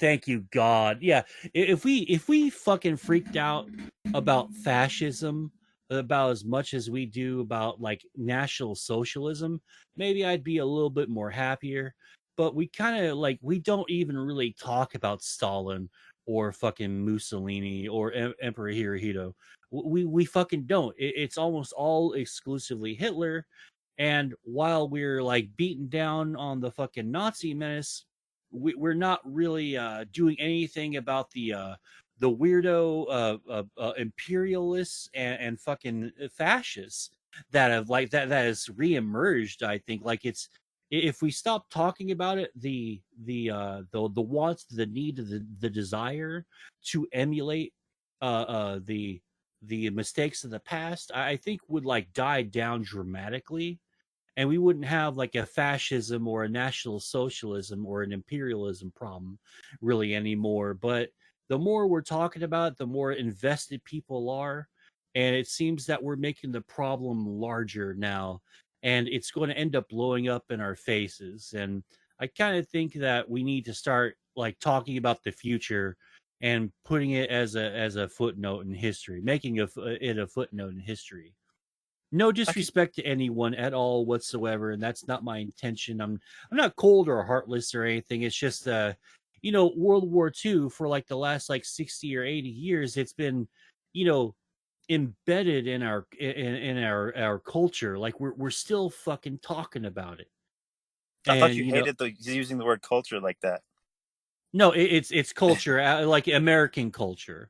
God. Yeah, if we fucking freaked out about fascism about as much as we do about like National Socialism, maybe I'd be a little bit more happier. But we kind of like we don't even really talk about Stalin or fucking Mussolini or Emperor Hirohito. We fucking don't. It's almost all exclusively Hitler. And while we're like beating down on the fucking Nazi menace, we're not really doing anything about the weirdo imperialists and fucking fascists that have like that has reemerged. I think like it's if we stop talking about it, the wants, the need, the desire to emulate the mistakes of the past, I think would like die down dramatically, and we wouldn't have like a fascism or a national socialism or an imperialism problem really anymore. But the more we're talking about it, the more invested people are, and it seems that we're making the problem larger now, and it's going to end up blowing up in our faces. And I kind of think that we need to start like talking about the future and putting it as a footnote in history, making it a footnote in history. No I could disrespect to anyone at all whatsoever, and that's not my intention. I'm not cold or heartless or anything. It's just World War II, for like the last like 60 or 80 years, it's been, you know, embedded in our culture. Like we're still fucking talking about it. I thought And you hated the using the word culture like that. no, it's culture, like American culture,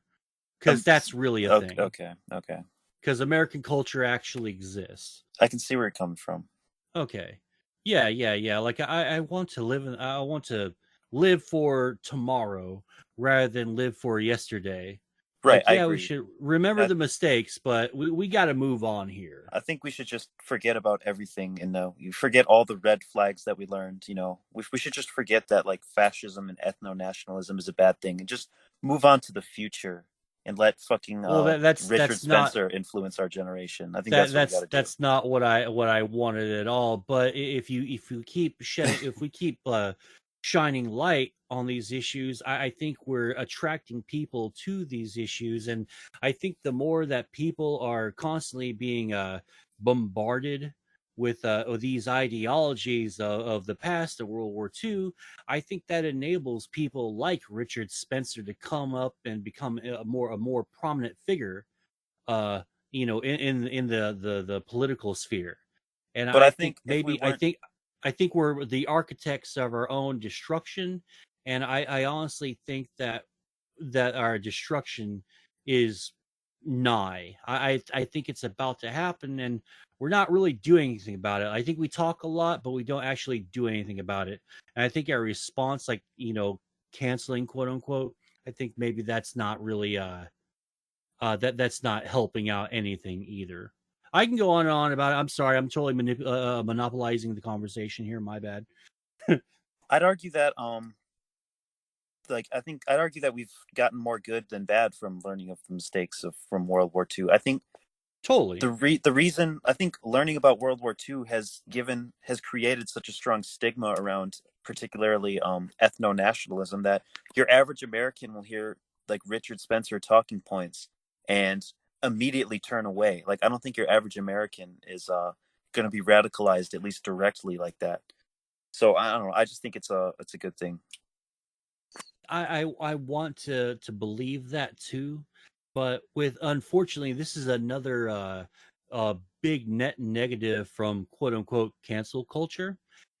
because Um, that's really a okay, thing. okay, okay. Because American culture actually exists. I can see where you're coming from. Okay. Yeah, yeah, yeah. Like I want to I want to live for tomorrow rather than live for yesterday. Right, Like, I yeah, we agree. should remember I, the mistakes, but we got to move on here. I think we should just forget about everything and you forget all the red flags that we learned. We should just forget that like fascism and ethno nationalism is a bad thing and just move on to the future and let fucking Well, Richard that's not Spencer influence our generation. I think that's what we got to do. that's not what I wanted at all. But if you keep shedding, if we keep shining light on these issues, I think we're attracting people to these issues, and I think the more that people are constantly being bombarded with these ideologies of the past of World War II, I think that enables people like Richard Spencer to come up and become a more prominent figure uh in the political sphere. And But I I think think if we weren't I think we're the architects of our own destruction. And I honestly think that our destruction is nigh. I think it's about to happen, and we're not really doing anything about it. I think we talk a lot, but we don't actually do anything about it. And I think our response, like canceling, quote unquote, I think maybe that's not really that's not helping out anything either. I can go on and on about it. I'm sorry. I'm totally monopolizing the conversation here. My bad. I'd argue that I think I'd argue that we've gotten more good than bad from learning of the mistakes of from World War II. I think Totally. the reason I think learning about World War II has created such a strong stigma around particularly ethno nationalism that your average American will hear like Richard Spencer talking points and immediately turn away. Like I don't think your average American is going to be radicalized at least directly like that. So I don't know. I just think it's a good thing. I want to believe that too, but with unfortunately, this is another big net negative from quote unquote cancel culture,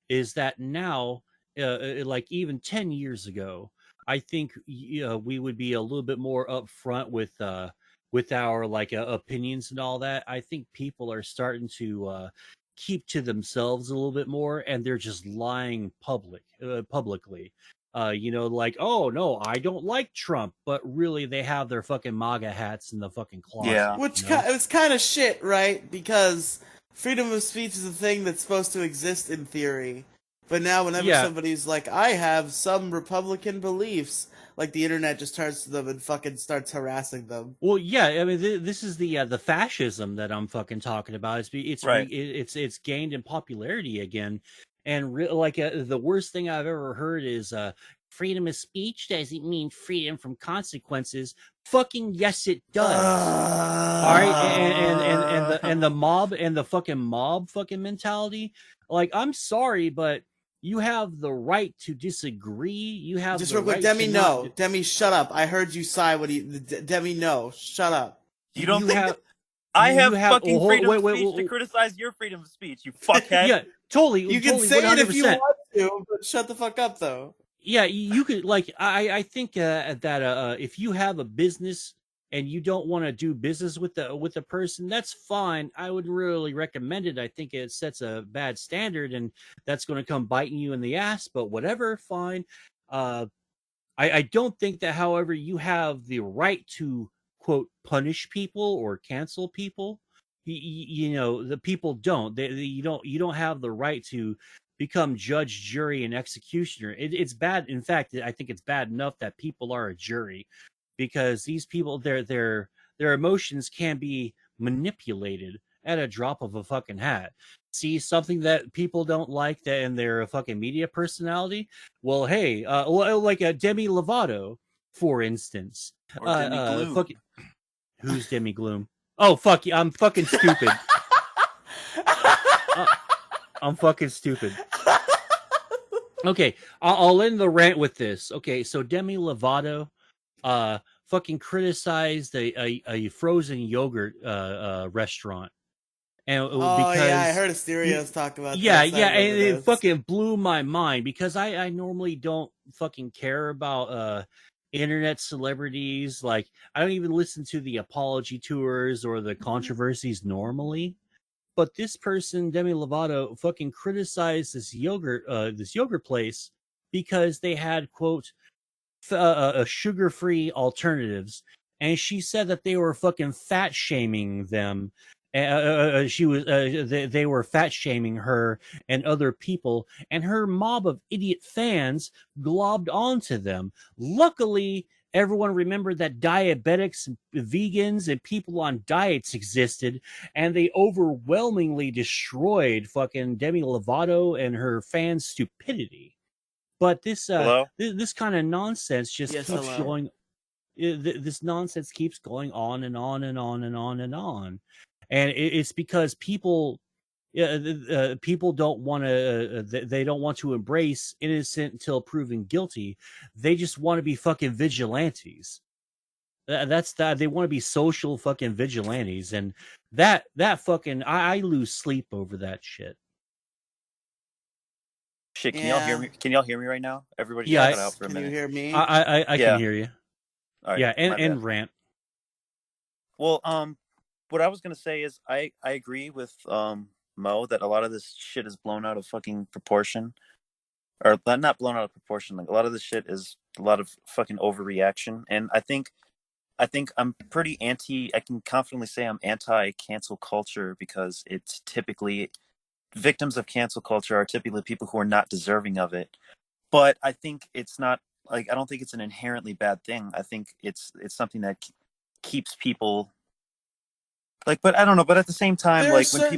is that now, like even 10 years ago, I think we would be a little bit more upfront with our like opinions and all that. I think people are starting to keep to themselves a little bit more, and they're just lying publicly. Like, oh no, I don't like Trump, but really they have their fucking MAGA hats in the fucking closet. Which it's kind of shit, right? Because freedom of speech is a thing that's supposed to exist in theory, but now whenever somebody's like, I have some Republican beliefs, like the internet just turns to them and fucking starts harassing them. Well, yeah, I mean, this is the fascism that I'm fucking talking about. It's gained in popularity again, and the worst thing I've ever heard is freedom of speech doesn't mean freedom from consequences. Fucking yes, it does. All right, and the mob and the fucking mob fucking mentality. Like, I'm sorry, but you have the right to disagree. You have just the real quick, right Demi, to no, not... Demi, shut up. I heard you sigh. Demi, no, shut up. You don't think that I have fucking freedom of speech to criticize your freedom of speech, you fuckhead? Yeah, totally. You can say 100%. It if you want to, but shut the fuck up, though. Yeah, you could, like, I think that if you have a business and you don't want to do business with the person, that's fine. I would really recommend it. I think it sets a bad standard, and that's going to come biting you in the ass. But whatever, fine. I don't think that, however, you have the right to, quote, punish people or cancel people. The people don't. You don't have the right to become judge, jury, and executioner. It's bad. In fact, I think it's bad enough that people are a jury, because these people, their emotions can be manipulated at a drop of a fucking hat. See something that people don't like that in their fucking media personality? Well, hey, like a Demi Lovato, for instance. Or Demi Gloom. Who's Demi Gloom? Oh, fuck you. I'm fucking stupid. I'm fucking stupid. Okay, I'll end the rant with this. Okay, so Demi Lovato fucking criticized a frozen yogurt restaurant. And because, yeah, I heard Asterios talk about this. Yeah, and it fucking blew my mind, because I normally don't fucking care about internet celebrities. Like, I don't even listen to the apology tours or the controversies normally. But this person, Demi Lovato, fucking criticized this yogurt place because they had, quote, sugar-free alternatives, and she said that they were fucking fat shaming them. They were fat shaming her and other people, and her mob of idiot fans globbed onto them. Luckily, everyone remembered that diabetics, vegans, and people on diets existed, and they overwhelmingly destroyed fucking Demi Lovato and her fans' stupidity. But this kind of nonsense just keeps going. This nonsense keeps going on and on and on and on and on, and it's because people don't want to. They don't want to embrace innocent until proven guilty. They just want to be fucking vigilantes. That's that. They want to be social fucking vigilantes, and that fucking I lose sleep over that shit. Shit, can y'all hear me? Can y'all hear me right now? Everybody, cut out for a minute. Can you hear me? I can hear you. All right, yeah, and rant. Well, what I was gonna say is I agree with Mo that a lot of this shit is blown out of fucking proportion, or not blown out of proportion. Like, a lot of this shit is a lot of fucking overreaction, and I think I'm pretty I can confidently say I'm anti-cancel culture, because it's typically victims of cancel culture are typically people who are not deserving of it. But I think it's not, like, I don't think it's an inherently bad thing. I think it's something that keeps people, like, but I don't know. But at the same time, there like, are certain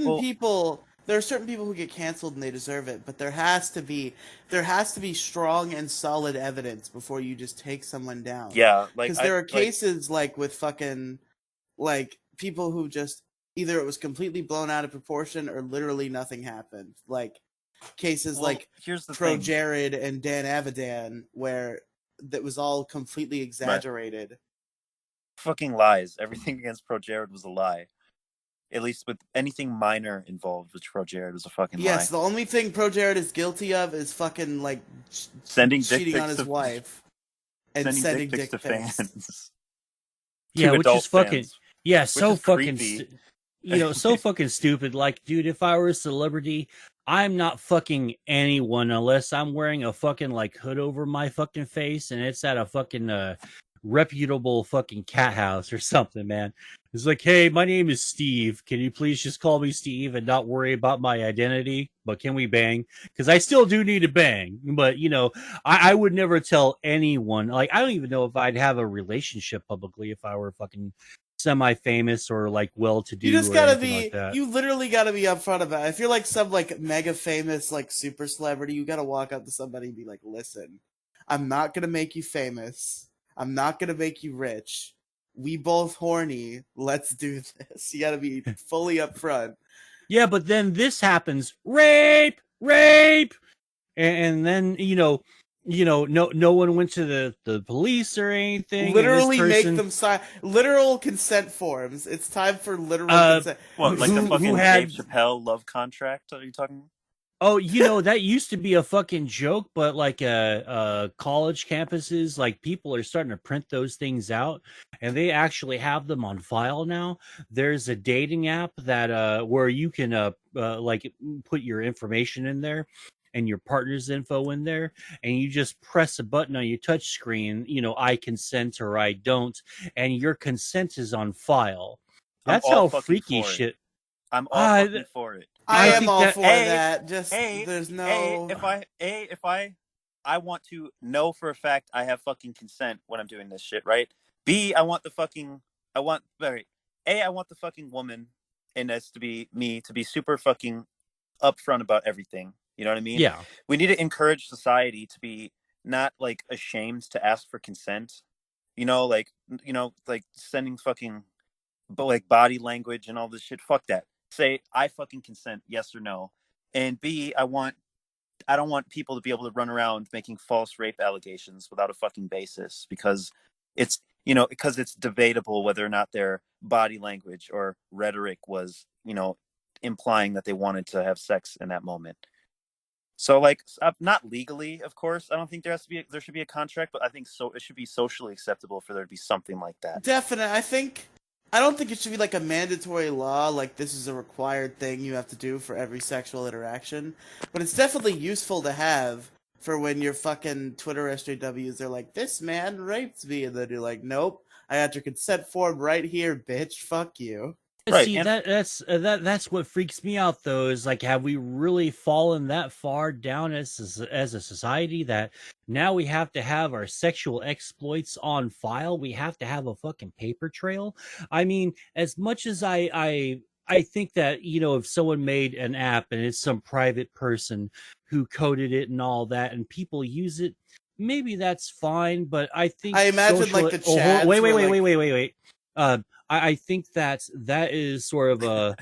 people who get canceled and they deserve it, but there has to be strong and solid evidence before you just take someone down. Yeah, like, because there are cases like with fucking, like, people who just either it was completely blown out of proportion or literally nothing happened. Like cases like Pro Jared and Dan Avidan, where that was all completely exaggerated. Right. Fucking lies. Everything against Pro Jared was a lie. At least with anything minor involved with Pro Jared was a fucking lie. Yes, the only thing Pro Jared is guilty of is fucking, like, cheating on his wife and sending dick pics to fans. Yeah, which is fucking fans, so fucking so fucking stupid. Like, dude, if I were a celebrity, I'm not fucking anyone unless I'm wearing a fucking like hood over my fucking face and it's at a fucking reputable fucking cat house or something, man. It's like, hey, my name is Steve. Can you please just call me Steve and not worry about my identity? But can we bang? Because I still do need to bang. But I would never tell anyone. Like, I don't even know if I'd have a relationship publicly if I were fucking semi-famous or like You well-to-do just or gotta anything like be, that. you literally gotta be upfront about it. If you're like some like mega famous like super celebrity, you gotta walk up to somebody and be like, listen, I'm not gonna make you famous. I'm not gonna make you rich. We both horny. Let's do this. You gotta be fully upfront. Yeah, but then this happens, rape, and then no one went to the police or anything, and this Literally make person them sign literal consent forms. It's time for literal uh consent. What, like the who fucking Dave had Chappelle love contract? Are you talking about? Oh, that used to be a fucking joke, but like college campuses, like people are starting to print those things out and they actually have them on file now. There's a dating app that where you can like put your information in there and your partner's info in there, and you just press a button on your touch screen, I consent or I don't, and your consent is on file. I'm That's all how fucking freaky for it. shit. I'm all Uh, fucking for it I I am because think all that for a that. Just a there's a no if I want to know for a fact I have fucking consent when I'm doing this shit, right? B, I want very I want the fucking woman and this to be me to be super fucking upfront about everything. You know what I mean? yeah. We need to encourage society to be not like ashamed to ask for consent. Like sending fucking but like body language and all this shit. Fuck that. Say I fucking consent, yes or no. And B, I don't want people to be able to run around making false rape allegations without a fucking basis because it's debatable whether or not their body language or rhetoric was, implying that they wanted to have sex in that moment. So like not legally, of course. I don't think there should be a contract, but I think so it should be socially acceptable for there to be something like that. definite. I don't think it should be like a mandatory law, like this is a required thing you have to do for every sexual interaction. But it's definitely useful to have for when your fucking Twitter SJWs are like, this man raped me, and then you're like, nope, I got your consent form right here, bitch. Fuck you. Right. See, And that's what freaks me out though, is like, have we really fallen that far down as a society that now we have to have our sexual exploits on file? We have to have a fucking paper trail. I mean, as much as I think that, if someone made an app and it's some private person who coded it and all that and people use it, maybe that's fine, but I think I imagine like the wait, chads wait, were wait, wait, like, wait, wait, wait. I think that is sort of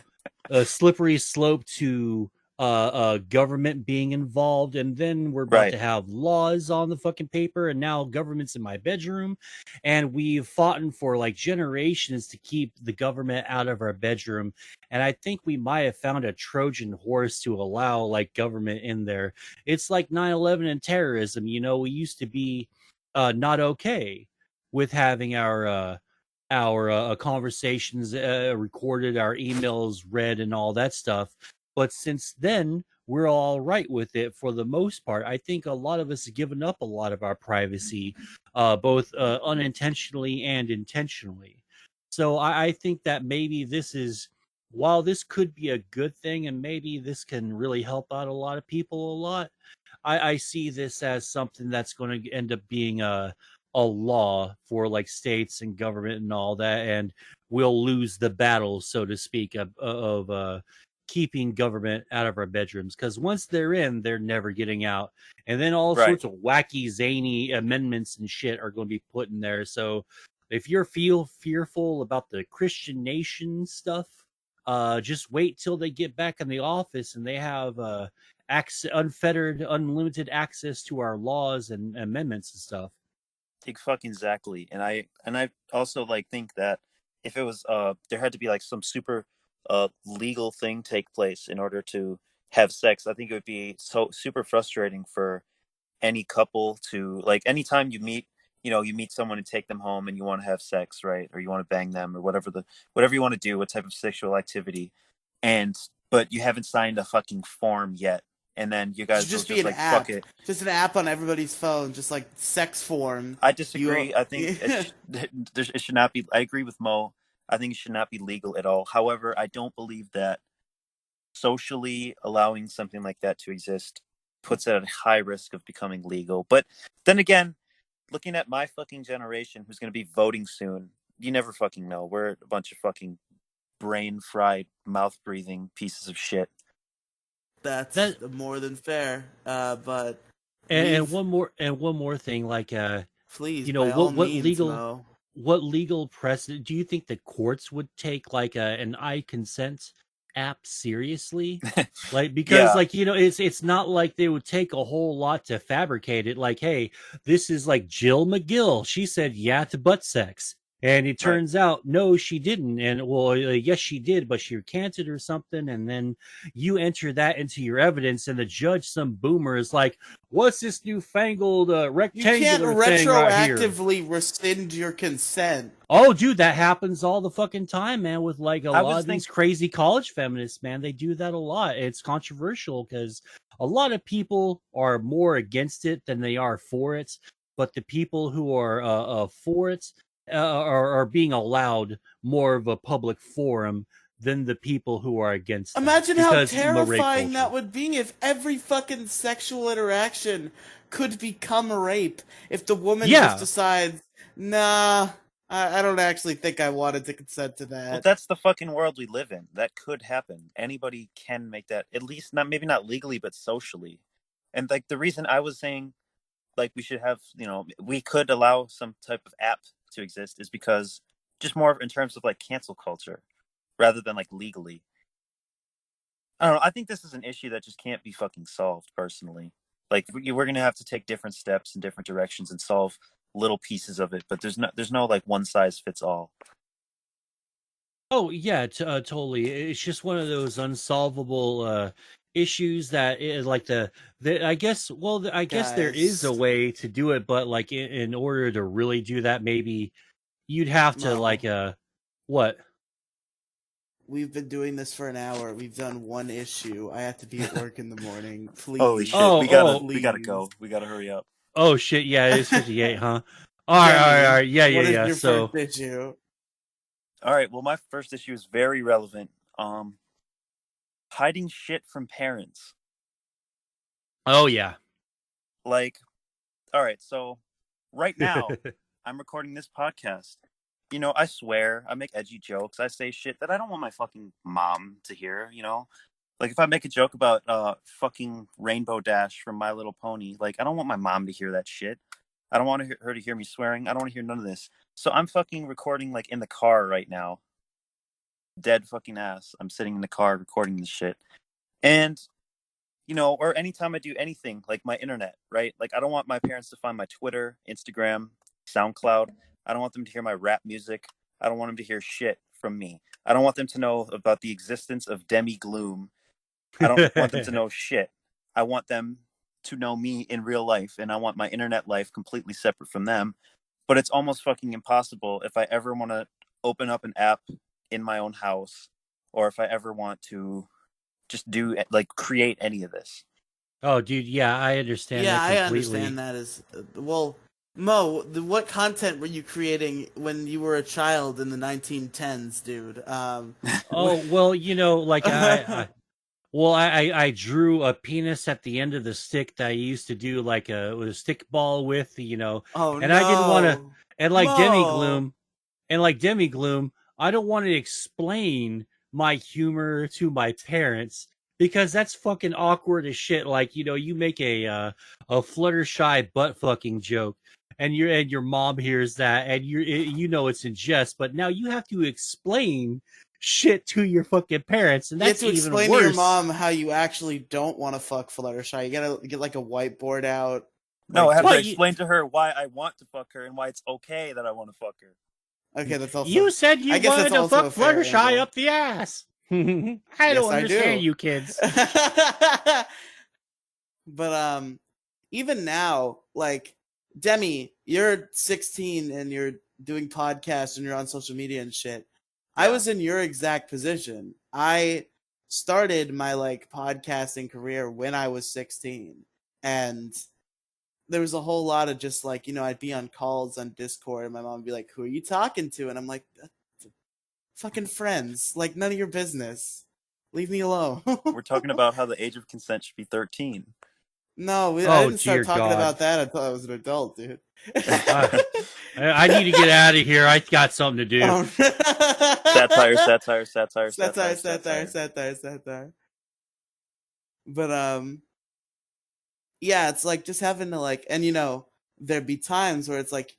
a slippery slope to government being involved, and then we're about right. to have laws on the fucking paper, and now government's in my bedroom, and we've fought for like generations to keep the government out of our bedroom, and I think we might have found a Trojan horse to allow like government in there. It's like 9/11 and terrorism. We used to be not okay with having our conversations recorded, our emails read, and all that stuff. But since then, we're all right with it for the most part. I think a lot of us have given up a lot of our privacy, both unintentionally and intentionally. So I think that maybe while this could be a good thing, and maybe this can really help out a lot of people a lot, I see this as something that's going to end up being a law for like states and government and all that, and we'll lose the battle, so to speak, of keeping government out of our bedrooms, because once they're in, they're never getting out, and then all Right. sorts of wacky zany amendments and shit are going to be put in there. So if you're fearful about the Christian nation stuff, just wait till they get back in the office and they have unfettered, unlimited access to our laws and amendments and stuff. Fucking exactly. And I also like think that if it was there had to be like some super legal thing take place in order to have sex, I think it would be so super frustrating for any couple to like anytime you meet you meet someone and take them home and you want to have sex, right? Or you want to bang them or whatever you want to do, what type of sexual activity. But you haven't signed a fucking form yet. And then you It should guys will just be just an like fuck app. it. Just an app on everybody's phone, just like sex form. I You disagree. I think it should not be. I agree with Mo. I think it should not be legal at all. However, I don't believe that socially allowing something like that to exist puts it at a high risk of becoming legal. But then again, looking at my fucking generation who's going to be voting soon, you never fucking know. We're a bunch of fucking brain fried, mouth breathing pieces of shit. That's That more than fair. But and we've one more thing, like please you know, by all means, Mo. what legal precedent do you think the courts would take like an I consent app seriously? Like, because Yeah, like, it's not like they would take a whole lot to fabricate it. Like, hey, this is like Jill McGill, she said yeah to butt sex, and it right. turns out no she didn't, and well, yes she did, but she recanted or something, and then you enter that into your evidence, and the judge, some boomer, is like, what's this newfangled You can't rectangular thing right here? retroactively rescind your consent. Oh, dude, that happens all the fucking time, man, with like a I lot was of these think crazy college feminists, man. They do that a lot. It's controversial because a lot of people are more against it than they are for it. But the people who are for it are being allowed more of a public forum than the people who are against that Imagine how because rape terrifying that culture. would be if every fucking sexual interaction could become a rape. If the woman just Yeah. decides, nah, I don't actually think I wanted to consent to well, that. that's the fucking world we live in. That could happen. Anybody can make that, at least not maybe not legally, but socially. And like the reason I was saying like we should have, we could allow some type of app to exist is because just more in terms of like cancel culture rather than like legally. I don't know. I think this is an issue that just can't be fucking solved personally. Like we're going to have to take different steps in different directions and solve little pieces of it, but there's no like one size fits all. Oh yeah, totally. It's just one of those unsolvable issues that is like the I guess. Well, I guess there is a Guys, way to do it, but like in order to really do that, maybe you'd have to Mo, like what? we've been doing this for an hour. We've done one issue. I have to be at work in the morning. Holy Please, shit. Oh, We gotta please. go. We gotta hurry up. oh shit! Yeah, it is 58, huh? All right, all right, all Demi, right. Yeah, yeah, what is yeah. your first So, issue? All right. Well, my first issue is very relevant. Hiding shit from parents. oh yeah. Like, all right, so right now I'm recording this podcast. I swear, I make edgy jokes. I say shit that I don't want my fucking mom to hear. Like if I make a joke about fucking Rainbow Dash from My Little Pony, like I don't want my mom to hear that shit. I don't want her to hear me swearing. I don't want to hear none of this. So I'm fucking recording like in the car right now. Dead fucking ass. I'm sitting in the car recording this shit. And or anytime I do anything like my internet, right? Like I don't want my parents to find my Twitter, Instagram, SoundCloud. I don't want them to hear my rap music. I don't want them to hear shit from me. I don't want them to know about the existence of Demi Gloom. I don't want them to know shit. I want them to know me in real life, and I want my internet life completely separate from them. But it's almost fucking impossible if I ever want to open up an app in my own house, or if I ever want to just do like create any of this. Oh, dude, yeah, I understand Yeah, that I understand completely. that as well. Mo, what content were you creating when you were a child in the 1910s, dude? Oh well, like well, I drew a penis at the end of the stick that I used to do like with a stick ball with, oh and I didn't want to, no, and like Demi Mo. Gloom, I don't want to explain my humor to my parents because that's fucking awkward as shit. Like, you make a Fluttershy butt fucking joke, and your mom hears that, and it's in jest, but now you have to explain shit to your fucking parents, and You have that's to even explain to your worse. mom how you actually don't want to fuck Fluttershy. You gotta get like a whiteboard out, No, I like have to What explain to her why I want to fuck her and why it's okay that I want to fuck her. okay, that's also. you said I you guess that's wanted to also a fuck fair Fluttershy angle. up the ass. I don't Yes, I understand do. you kids. But even now, like Demi, you're 16 and you're doing podcasts and you're on social media and shit. I Yeah. was in your exact position. I started my like podcasting career when I was 16, and there was a whole lot of just like, I'd be on calls on Discord and my mom would be like, "Who are you talking to?" And I'm like, "Fucking friends. Like, none of your business. Leave me alone." We're talking about how the age of consent should be 13. No, I Oh didn't start dear talking God. about that until I was an adult, dude. I need to get out of here. I got something to do. Um, Satire, satire, satire, satire, satire, satire, satire. satire, satire. But yeah, it's like just having to like, and there'd be times where it's like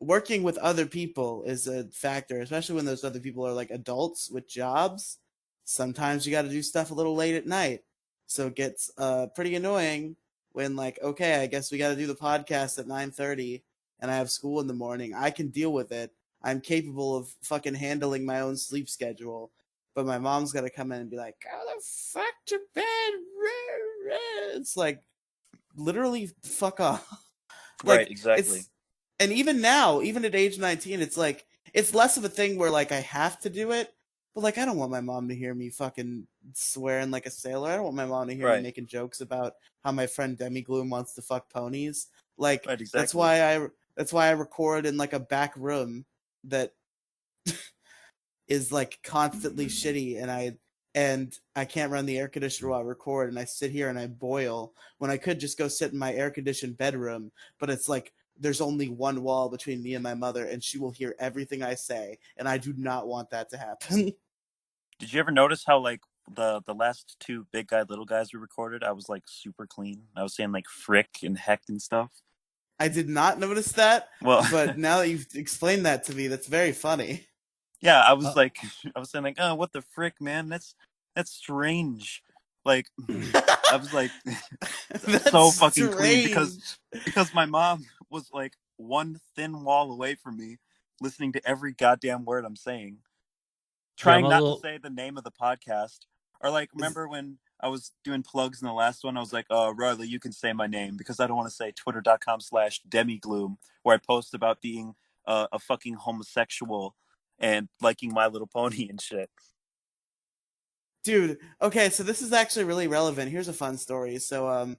working with other people is a factor, especially when those other people are like adults with jobs. Sometimes you got to do stuff a little late at night, so it gets pretty annoying when like, okay, I guess we got to do the podcast at 9:30, and I have school in the morning. I can deal with it. I'm capable of fucking handling my own sleep schedule. But my mom's got to come in and be like, "Go the fuck to bed." It's like literally fuck off. Right, Like exactly. it's and even now, even at age 19, it's like it's less of a thing where like I have to do it, but like I don't want my mom to hear me fucking swearing like a sailor. I don't want my mom to hear me Right, making jokes about how my friend Demi Gloom wants to fuck ponies. Like right, that's exactly. why I record in like a back room that is like constantly shitty, and I can't run the air conditioner while I record, and I sit here and I boil when I could just go sit in my air conditioned bedroom. But it's like there's only one wall between me and my mother, and she will hear everything I say, and I do not want that to happen. Did you ever notice how like the last two big guy little guys we recorded, I was like super clean. I was saying like frick and heck and stuff. I did not notice that, Well, but now that you've explained that to me, that's very funny. yeah, I was Uh, like I was saying like, "Oh, what the frick, man? That's strange." Like I was like That's so fucking clean strange. because my mom was like one thin wall away from me listening to every goddamn word I'm saying, yeah, I'm trying a not to little. say the name of the podcast. Or like, Is remember when I was doing plugs in the last one? I was like, Riely, you can say my name because I don't want to say twitter.com/demigloom where I post about being a fucking homosexual and liking My Little Pony and shit. Dude, okay, so this is actually really relevant. Here's a fun story. So,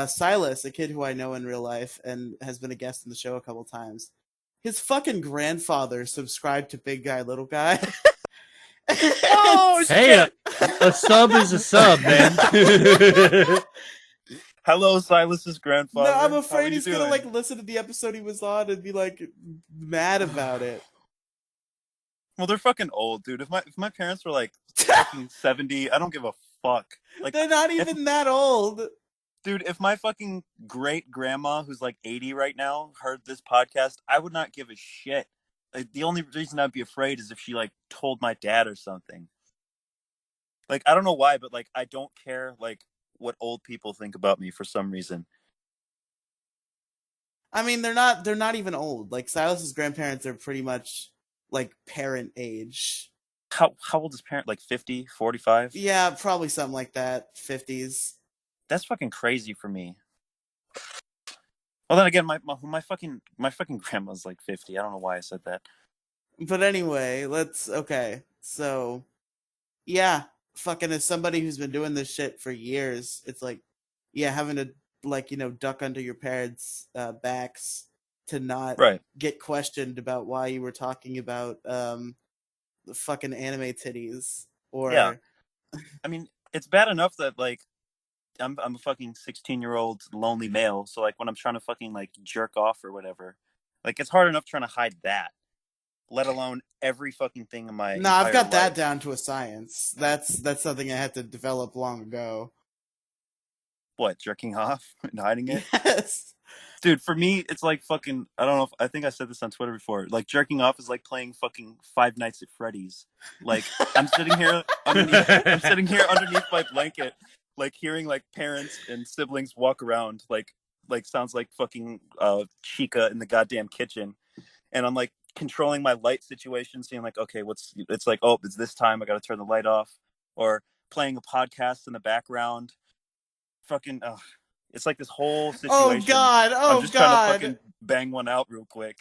Silas, a kid who I know in real life and has been a guest in the show a couple times, his fucking grandfather subscribed to Big Guy Little Guy. Oh Hey, shit! a sub is a sub, man. Hello, Silas's No, I'm grandfather. How are afraid you he's gonna doing? like listen to the episode he was on and be like mad about it. Well, they're fucking old, dude. If my parents were like fucking 70, I don't give a fuck. Like They're not if even that old. dude, if my fucking great grandma who's like 80 right now heard this podcast, I would not give a shit. Like, the only reason I'd be afraid is if she like told my dad or something. Like I don't know why, but like I don't care like what old people think about me for some reason. I mean, they're not even old. Like Silas's grandparents are pretty much like parent age. How old is parent? Like 50, 45? Yeah, probably something like that, 50s. That's fucking crazy for me. Well, then again, my fucking grandma's like 50. I don't know why I said that. But anyway, okay. So, yeah, fucking as somebody who's been doing this shit for years, it's like, yeah, having to like, duck under your parents' backs to not Right. get questioned about why you were talking about the fucking anime titties Yeah. or I mean, it's bad enough that like I'm a fucking 16-year-old lonely male, so like when I'm trying to fucking like jerk off or whatever, like it's hard enough trying to hide that, let alone every fucking thing in my No, I've entire got that life. down to a science. That's something I had to develop long ago. What, jerking off and hiding it? Yes. Dude, for me, it's like fucking. I don't know if I think I said this on Twitter before. Like jerking off is like playing fucking Five Nights at Freddy's. Like I'm sitting here underneath. I'm sitting here underneath my blanket, like hearing like parents and siblings walk around, like sounds like fucking Chica in the goddamn kitchen, and I'm like controlling my light situation, seeing like, okay, it's like, oh, it's this time. I got to turn the light off, or playing a podcast in the background. Fucking. Ugh. It's like this whole Oh situation. God! I'm Oh just trying to God! fucking bang one out real quick,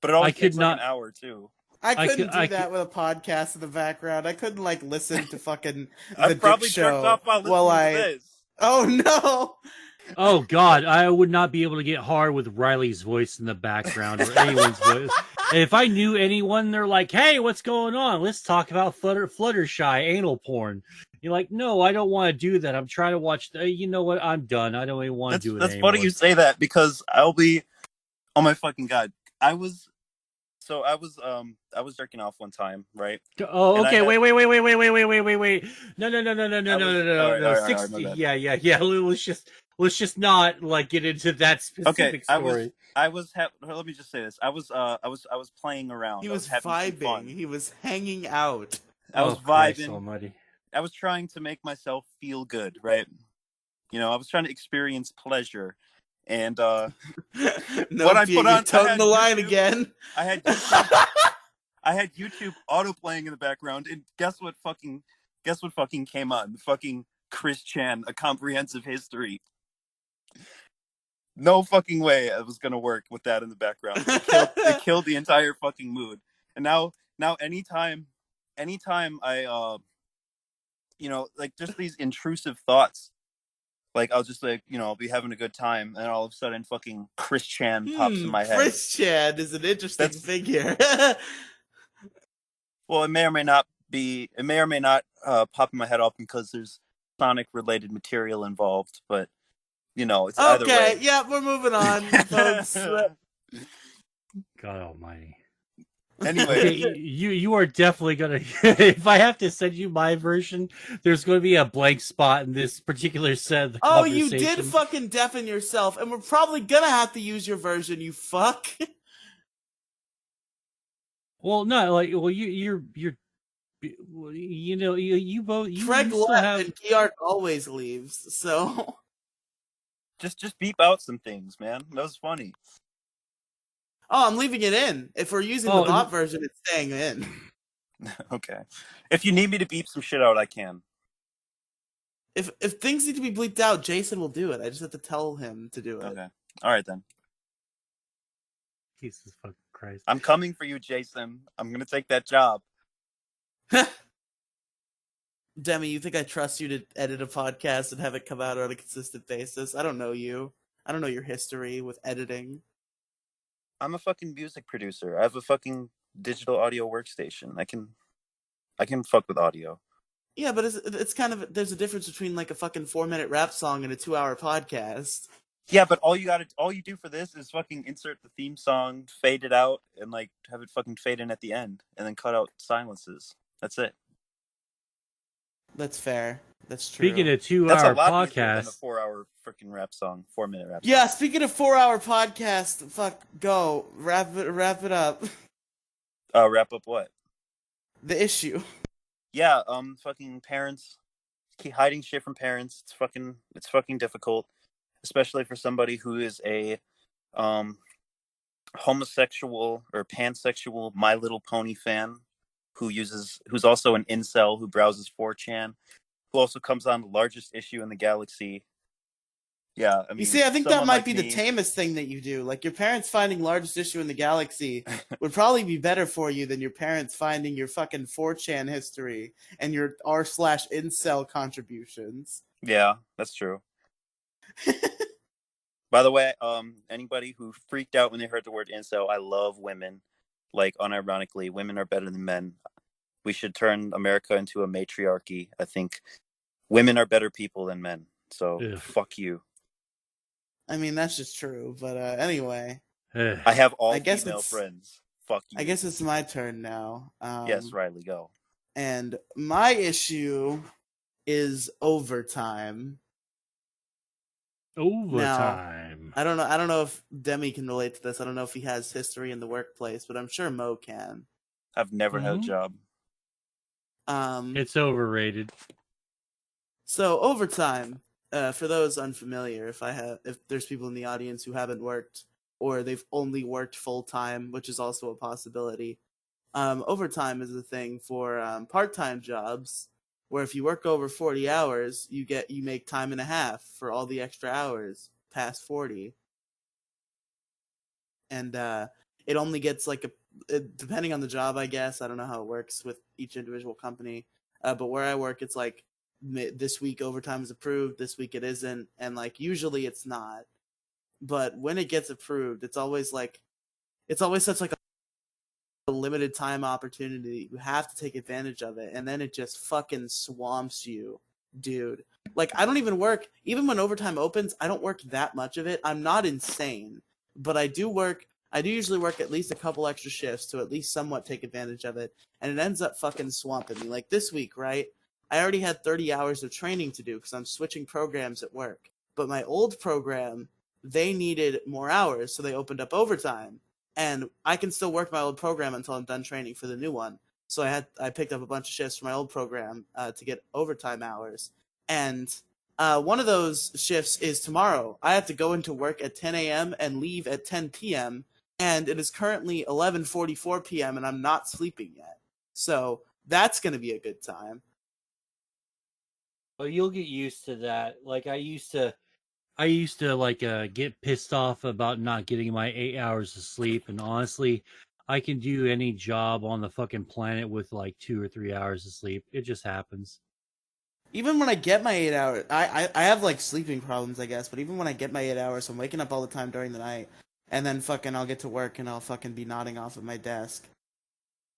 but it I always could takes like an not. hour too. I I could. couldn't do I could. that with a podcast in the background. I couldn't like listen to fucking the I've Dick probably jerked off Show while while listening to I. this. Oh no! Oh God, I would not be able to get hard with Riley's voice in the background or anyone's voice. If I knew anyone, they're like, "Hey, what's going on? Let's talk about Fluttershy anal porn." You're like, "No, I don't want to do that. I'm trying to watch. You know what? I'm done. I don't even want to do it That's funny anymore." you say that because I'll be. Oh my fucking God! I was jerking off one time, right? Oh, And I okay. had Wait. No. I was No. all right, my 60. bad. Yeah. Let's just not like get into that Okay, specific story. let me just say this. I was playing He around. I was was having some vibing. fun. He was hanging out. I was Oh Christ vibing. Almighty! I was trying to make myself feel good, right? You know, I was trying to experience pleasure. And what Nope, I put you're on, I toting had the line YouTube. again. I had YouTube. I had YouTube auto playing in the background, and guess what fucking came on? The fucking Chris Chan, A Comprehensive History. No fucking way it was gonna work with that in the background. It killed the entire fucking mood. And now anytime I like just these intrusive thoughts, like I'll just like, I'll be having a good time and all of a sudden fucking Chris Chan pops in my head. Chris Chan is an interesting That's figure. well, it may or may not pop in my head often because there's Sonic related material involved, but it's either Okay, way. yeah, we're moving on, folks. God Almighty! Anyway, Okay, you are definitely gonna. If I have to send you my version, there's going to be a blank spot in this particular set of the Oh, you did conversation. fucking deafen yourself, and we're probably gonna have to use your version, you fuck. Well, no, like, well, you're, you both, Craig you still left, have. and Geart always leaves, so. just beep out some things, man. That was funny. Oh, I'm leaving it in. If we're using the Oh, bot version, it's staying in. Okay. If you need me to beep some shit out, I can. If things need to be bleeped out, Jason will do it. I just have to tell him to do it. Okay. All right then. Jesus fucking Christ! I'm coming for you, Jason. I'm gonna take that job. Demi, you think I trust you to edit a podcast and have it come out on a consistent basis? I don't know you. I don't know your history with editing. I'm a fucking music producer. I have a fucking digital audio workstation. I can fuck with audio. Yeah, but it's kind of there's a difference between like a fucking 4-minute rap song and a 2-hour podcast. Yeah, but all you do for this is fucking insert the theme song, fade it out, and like have it fucking fade in at the end, and then cut out silences. That's it. That's fair. That's true. Speaking of That's a 2-hour lot easier than a podcast, 4-hour freaking rap song, 4-minute rap song. Yeah, speaking of 4-hour podcast, fuck, go wrap it up. Wrap up what? The issue. Yeah, fucking parents keep hiding shit from parents. It's fucking difficult, especially for somebody who is a homosexual or pansexual My Little Pony fan who's also an incel who browses 4chan, who also comes on the largest issue in the galaxy. Yeah, I mean, You see, I think that someone might like be the me, tamest thing that you do. Like your parents finding largest issue in the galaxy would probably be better for you than your parents finding your fucking 4chan history and your r/incel contributions. Yeah, that's true. By the way, anybody who freaked out when they heard the word incel, I love women. Like, unironically, women are better than men. We should turn America into a matriarchy. I think women are better people than men. So, ugh, fuck you. I mean, that's just true. But anyway, ugh. I have all I guess female it's friends. Fuck you. I guess it's my turn now. Yes, Riely, go. And my issue is overtime. Now, Overtime. I don't know if Demi can relate to this. I don't know if he has history in the workplace, but I'm sure Mo can. I've never had a Mhm. job. It's overrated. So overtime, for those unfamiliar, if there's people in the audience who haven't worked or they've only worked full time, which is also a possibility. Overtime is a thing for part-time jobs where if you work over 40 hours, you make time and a half for all the extra hours. past 40. And it only gets like depending on the job, I guess. I don't know how it works with each individual company. But where I work, it's like this week overtime is approved, this week it isn't. And like usually it's not. But when it gets approved, it's always such like a limited time opportunity. You have to take advantage of it, and then it just fucking swamps you, dude. Like I don't even work, even when overtime opens, I don't work that much of it. I'm not insane, but I do usually work at least a couple extra shifts to at least somewhat take advantage of it, and it ends up fucking swamping me. Like this week, right? I already had 30 hours of training to do because I'm switching programs at work. But my old program, they needed more hours, so they opened up overtime. And I can still work my old program until I'm done training for the new one. So I picked up a bunch of shifts from my old program to get overtime hours. And one of those shifts is tomorrow. I have to go into work at 10 a.m. and leave at 10 p.m. And it is currently 11:44 p.m. and I'm not sleeping yet. So that's going to be a good time. Well, you'll get used to that. Like I used to like get pissed off about not getting my 8 hours of sleep, and honestly, I can do any job on the fucking planet with like 2 or 3 hours of sleep. It just happens. Even when I get my 8 hours, I have like sleeping problems, I guess, but even when I get my 8 hours, I'm waking up all the time during the night, and then fucking I'll get to work and I'll fucking be nodding off at my desk.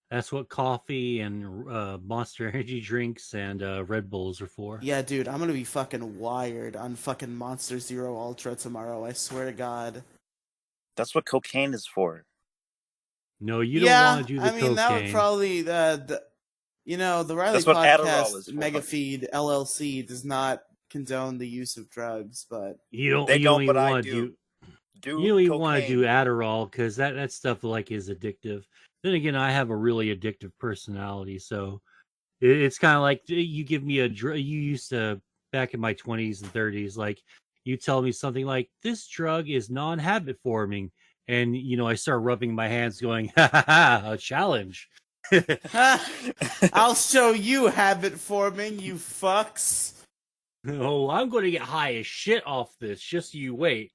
That's what coffee and Monster Energy drinks and Red Bulls are for. Yeah, dude, I'm gonna be fucking wired on fucking Monster Zero Ultra tomorrow, I swear to God. That's what cocaine is for. No, you don't want Yeah, to do the I mean, that would cocaine. probably, the Riely That's what Adderall Podcast is for. Mega Feed LLC does not condone the use of drugs, but They You don't don't, but even I want to do. do you Do don't even want to do cocaine. Adderall because that stuff like is addictive. Then again, I have a really addictive personality, so it's kind of like you give me a drug. You used to back in my 20s and 30s, like you tell me something like this drug is non-habit forming, and I start rubbing my hands, going, "Ha ha ha! A challenge." I'll show you habit forming, you fucks. Oh, I'm going to get high as shit off this. Just you wait.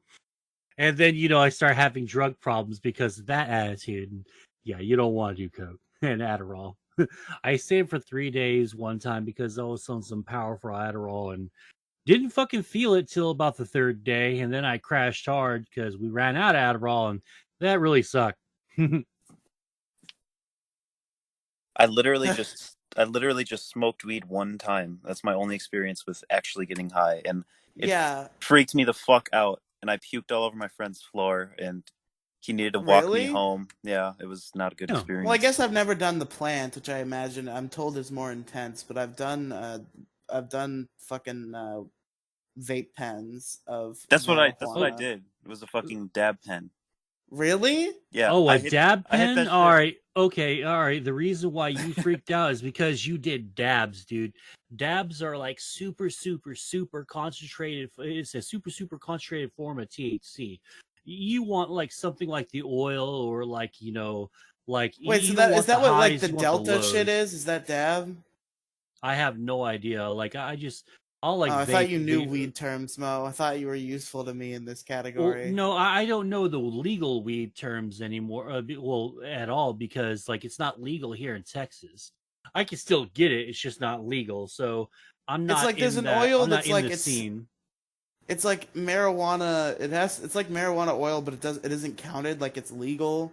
And then I start having drug problems because of that attitude. And yeah, you don't want to do coke and Adderall. I stayed for 3 days one time because I was on some powerful Adderall and didn't fucking feel it till about the third day, and then I crashed hard because we ran out of Adderall, and that really sucked. I literally just smoked weed one time. That's my only experience with actually getting high, and it Yeah, freaked me the fuck out. And I puked all over my friend's floor, and he needed to walk me really? home. Yeah, it was not a good Yeah. Well, I experience. guess I've never done the plant, which I imagine I'm told is more intense, but I've done fucking vape pens of That's what I Oh, marijuana. did. It was a fucking dab pen. Really? Yeah, oh, a dab I hit pen? that All shit. right. Okay. All right. The reason why you freaked out is because you did dabs, dude. Dabs are like super, super, super concentrated. It's a super, super concentrated form of THC. You want like something like the oil, or like, like Wait, so you don't that is want the that what like the highs, you want the Delta shit lows. is? Is that dab? I have no idea. Like I'll like Oh, I thought vape. you knew weed terms, Mo. I thought you were useful to me in this Well, category. no, I don't know the legal weed terms anymore. Well, at all, because like it's not legal here in Texas. I can still get it. It's just not legal. So I'm It's not like there's in an that. oil I'm not that's in like the scene. it's like marijuana. It's like marijuana oil, but it isn't counted like it's legal.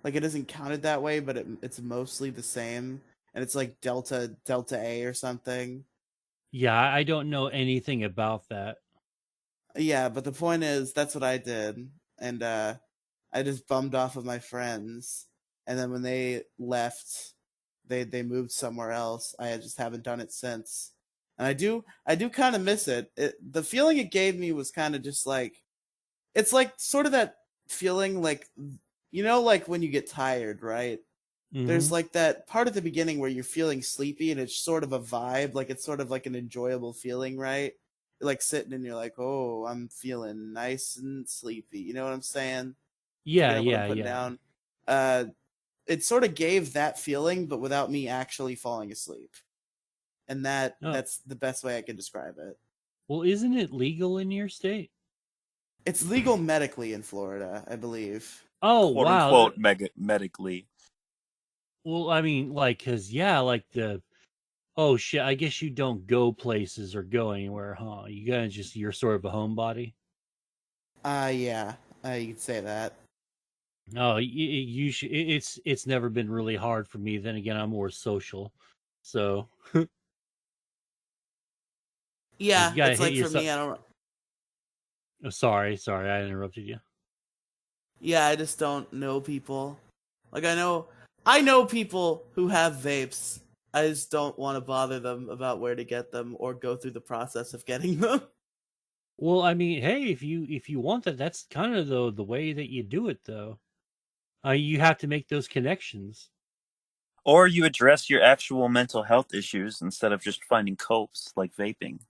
Like it isn't counted that way, but it's mostly the same. And it's like Delta A or something. Yeah, I don't know anything about that. Yeah, but the point is that's what I did. And I just bummed off of my friends. And then when they left, they moved somewhere else. I just haven't done it since. And I do kind of miss it. The feeling it gave me was kind of just like it's like sort of that feeling like like when you get tired, right? Hmm. There's like that part at the beginning where you're feeling sleepy and it's sort of a vibe, like it's sort of like an enjoyable feeling, right? You're like sitting and you're like, "Oh, I'm feeling nice and sleepy." You know what I'm saying? If you Yeah, get what I'm yeah, putting yeah. down. Uh it sort of gave that feeling but without me actually falling asleep. And Oh, that's the best way I can describe it. well, isn't it legal in your state? It's legal medically in Florida, I believe. Oh Quote wow. unquote medically. Well, I mean, like, cause yeah, like the oh shit. I guess you don't go places or go anywhere, huh? You gotta just you're sort of a homebody. Yeah, you could say that. No, you should. It's never been really hard for me. Then again, I'm more social, so like Yeah, you gotta it's hit like for yourself. me, I don't. Oh, sorry, I interrupted you. Yeah, I just don't know people. Like I know people who have vapes. I just don't want to bother them about where to get them or go through the process of getting them. Well, I mean, hey, if you want that, that's kind of the way that you do it, though. You have to make those connections. Or you address your actual mental health issues instead of just finding copes like vaping.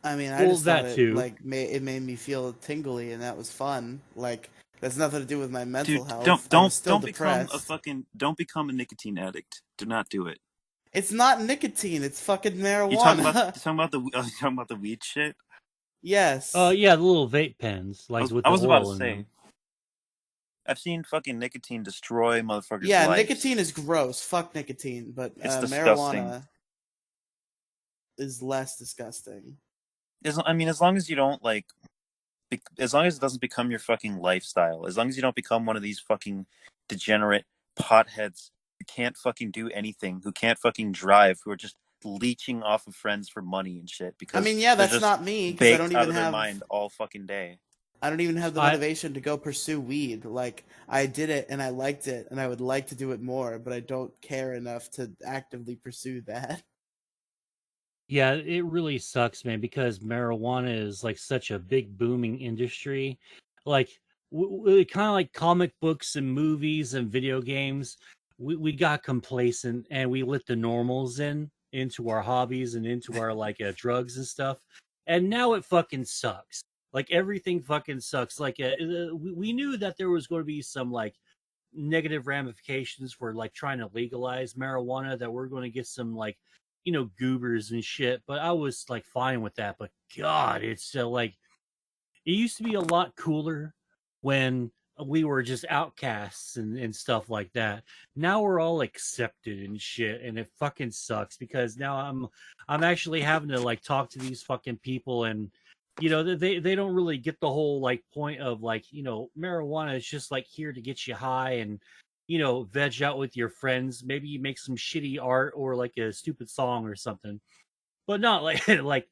I mean, I Well, just thought that too. it made me feel tingly and that was fun. Like that's nothing to do with my mental Dude, don't health. I was don't still don't become a depressed. fucking don't become a nicotine addict. Do not do it. It's not nicotine, it's fucking You talking about marijuana. you talking about the you talking about the weed shit? Yes. Yeah, the little vape pens, I like was with I the was about to oil in say them. I've seen fucking nicotine destroy motherfuckers' Yeah, lives. nicotine is gross. Fuck nicotine, but It's disgusting. marijuana is less disgusting. As long as you don't like as long as it doesn't become your fucking lifestyle, as long as you don't become one of these fucking degenerate potheads who can't fucking do anything, who can't fucking drive, who are just leeching off of friends for money and shit I because mean, yeah, they're that's just not me because baked out of their mind all fucking day. I don't even have the I motivation to go pursue weed. Like I did it and I liked it and I would like to do it more, but I don't care enough to actively pursue that. Yeah, it really sucks, man, because marijuana is like such a big booming industry. Like, kind of like comic books and movies and video games. We got complacent and we let the normals into our hobbies and into our like drugs and stuff. And now it fucking sucks. Like everything fucking sucks. Like we knew that there was going to be some like negative ramifications for like trying to legalize marijuana, that we're going to get some like goobers and shit, but I was like fine with that. But god, it's like it used to be a lot cooler when we were just outcasts and stuff like that. Now we're all accepted and shit, and it fucking sucks because now I'm actually having to like talk to these fucking people, and they don't really get the whole like point of like marijuana is just like here to get you high and veg out with your friends. Maybe you make some shitty art or like a stupid song or something, but not like like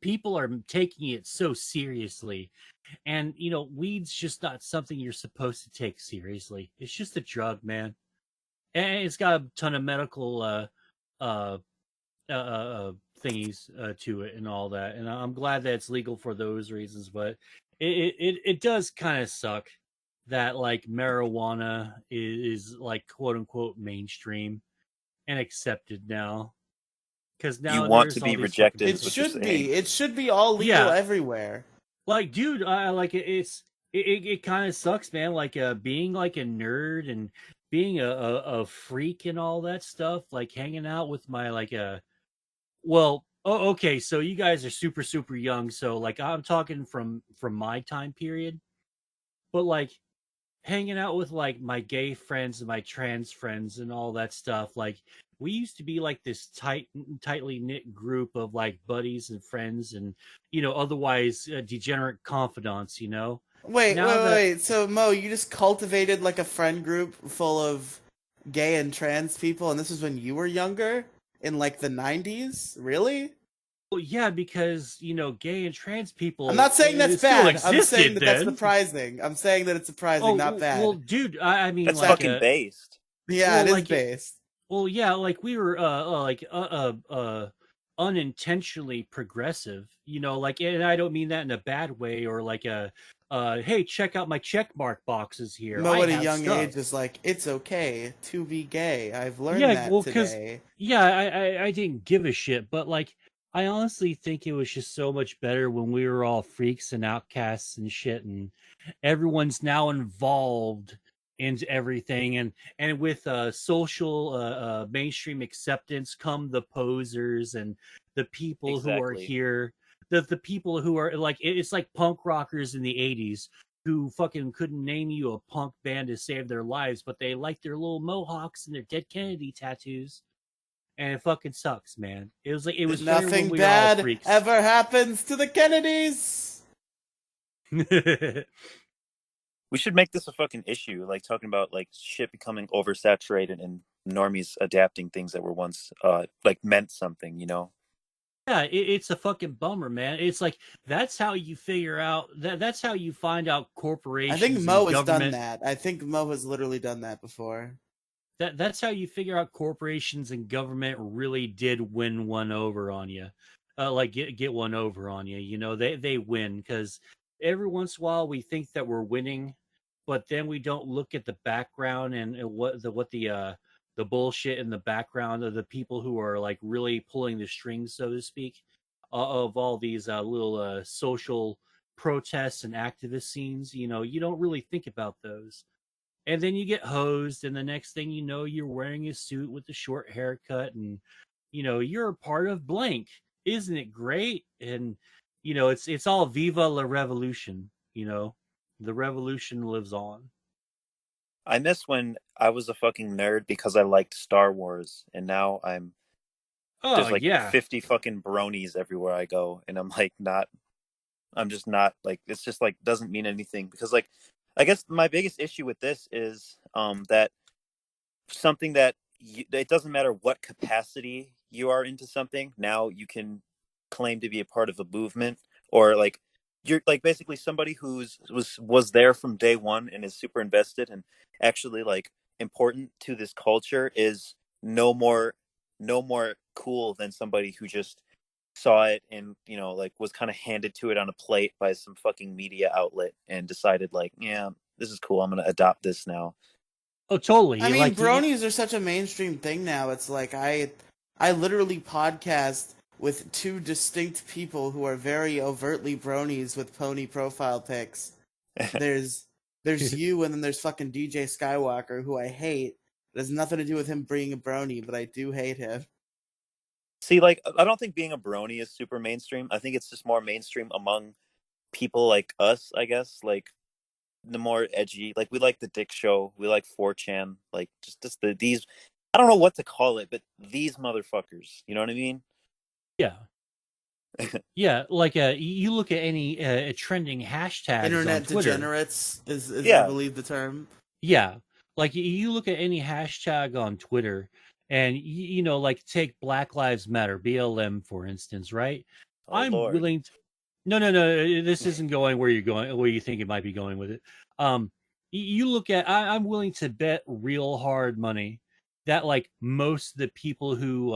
people are taking it so seriously. And weed's just not something you're supposed to take seriously. It's just a drug, man, and it's got a ton of medical uh thingies to it and all that. And I'm glad that it's legal for those reasons, but it does kind of suck that like marijuana is like quote unquote mainstream and accepted now, because You now want to there's all be these fucking rejected, It is what you're should saying. be. It should be all legal yeah. everywhere. Like, dude, I like it. It kind of sucks, man. Like, being like a nerd and being a freak and all that stuff. Like, hanging out with my like well, oh, okay. So you guys are super young. So like, I'm talking from my time period. But like, hanging out with like my gay friends and my trans friends and all that stuff. Like, we used to be like this tightly knit group of like buddies and friends, and otherwise degenerate confidants. Now that Wait. So Mo, you just cultivated like a friend group full of gay and trans people, and this was when you were younger in like the 90s? Really? well, yeah, because gay and trans I'm people not saying that's still bad. I'm saying existed that that's then. surprising. I'm saying that it's surprising, not Well, bad. dude, I mean That's That like fucking based. yeah, it well, is like based. well, yeah, like we were unintentionally progressive, like, and I don't mean that in a bad way or like a hey, check out my check mark boxes here. I Mo at a have young age stuff. is like, it's okay to be gay. I've learned Yeah, that well, cuz today. yeah, I didn't give a shit, but like I honestly think it was just so much better when we were all freaks and outcasts and shit, and everyone's now involved into everything, and with social mainstream acceptance come the posers and the people who are Exactly. here the people who are like, it's like punk rockers in the 80s who fucking couldn't name you a punk band to save their lives, but they like their little mohawks and their Dead Kennedy tattoos. And it fucking sucks, man. It was better when Nothing we were all bad freaks. ever happens to the Kennedys. We should make this a fucking issue, like talking about like shit becoming oversaturated and normies adapting things that were once like meant something, you know? Yeah, it's a fucking bummer, man. It's like that's how you figure out that's how you find out I think corporations Moe and has done government. that. I think Moe has literally done that before. That's how you figure out corporations and government really did win one over on you. Like get one over on you. You know, they win because every once in a while we think that we're winning, but then we don't look at the background and the bullshit in the background of the people who are like really pulling the strings, so to speak, of all these little social protests and activist scenes. You know, you don't really think about those, and then you get hosed, and the next thing you know, you're wearing a suit with a short haircut, and you know you're a part of blank. Isn't it great? And you know it's all viva la revolution. You know, the revolution lives on. I miss when I was a fucking nerd because I liked Star Wars, and now Oh there's like yeah. 50 fucking bronies everywhere I go, and I'm just not like, it's just like doesn't mean anything because like I guess my biggest issue with this is that something that it doesn't matter what capacity you are into something. Now you can claim to be a part of a movement, or like you're like basically somebody was there from day one and is super invested and actually like important to this culture is no more cool than somebody who just saw it and like was kind of handed to it on a plate by some fucking media outlet and decided like, yeah, this is cool, I'm gonna adopt this now. Oh I totally. mean, Like bronies are such a mainstream thing now. It's like I literally podcast with two distinct people who are very overtly bronies with pony profile pics. There's there's you, and then there's fucking DJ Skywalker, who I hate. It has nothing to do with him being a brony, but I do hate him. See, like, I don't think being a brony is super mainstream. I think it's just more mainstream among people like us, I guess. Like, the more edgy, like, we like the Dick Show, we like 4chan, like, just these, I don't know what to call it, but these motherfuckers, you know what I mean? yeah. Yeah, like you look at any trending hashtags on Internet Twitter. degenerates is I Yeah, believe the term. Yeah, like you look at any hashtag on Twitter, and you know, like take Black Lives Matter (BLM) for instance, right? oh I'm Lord. willing to. No, no, no. This isn't going where you're going, where you think it might be going with it. You look at. I'm willing to bet real hard money that like most of the people who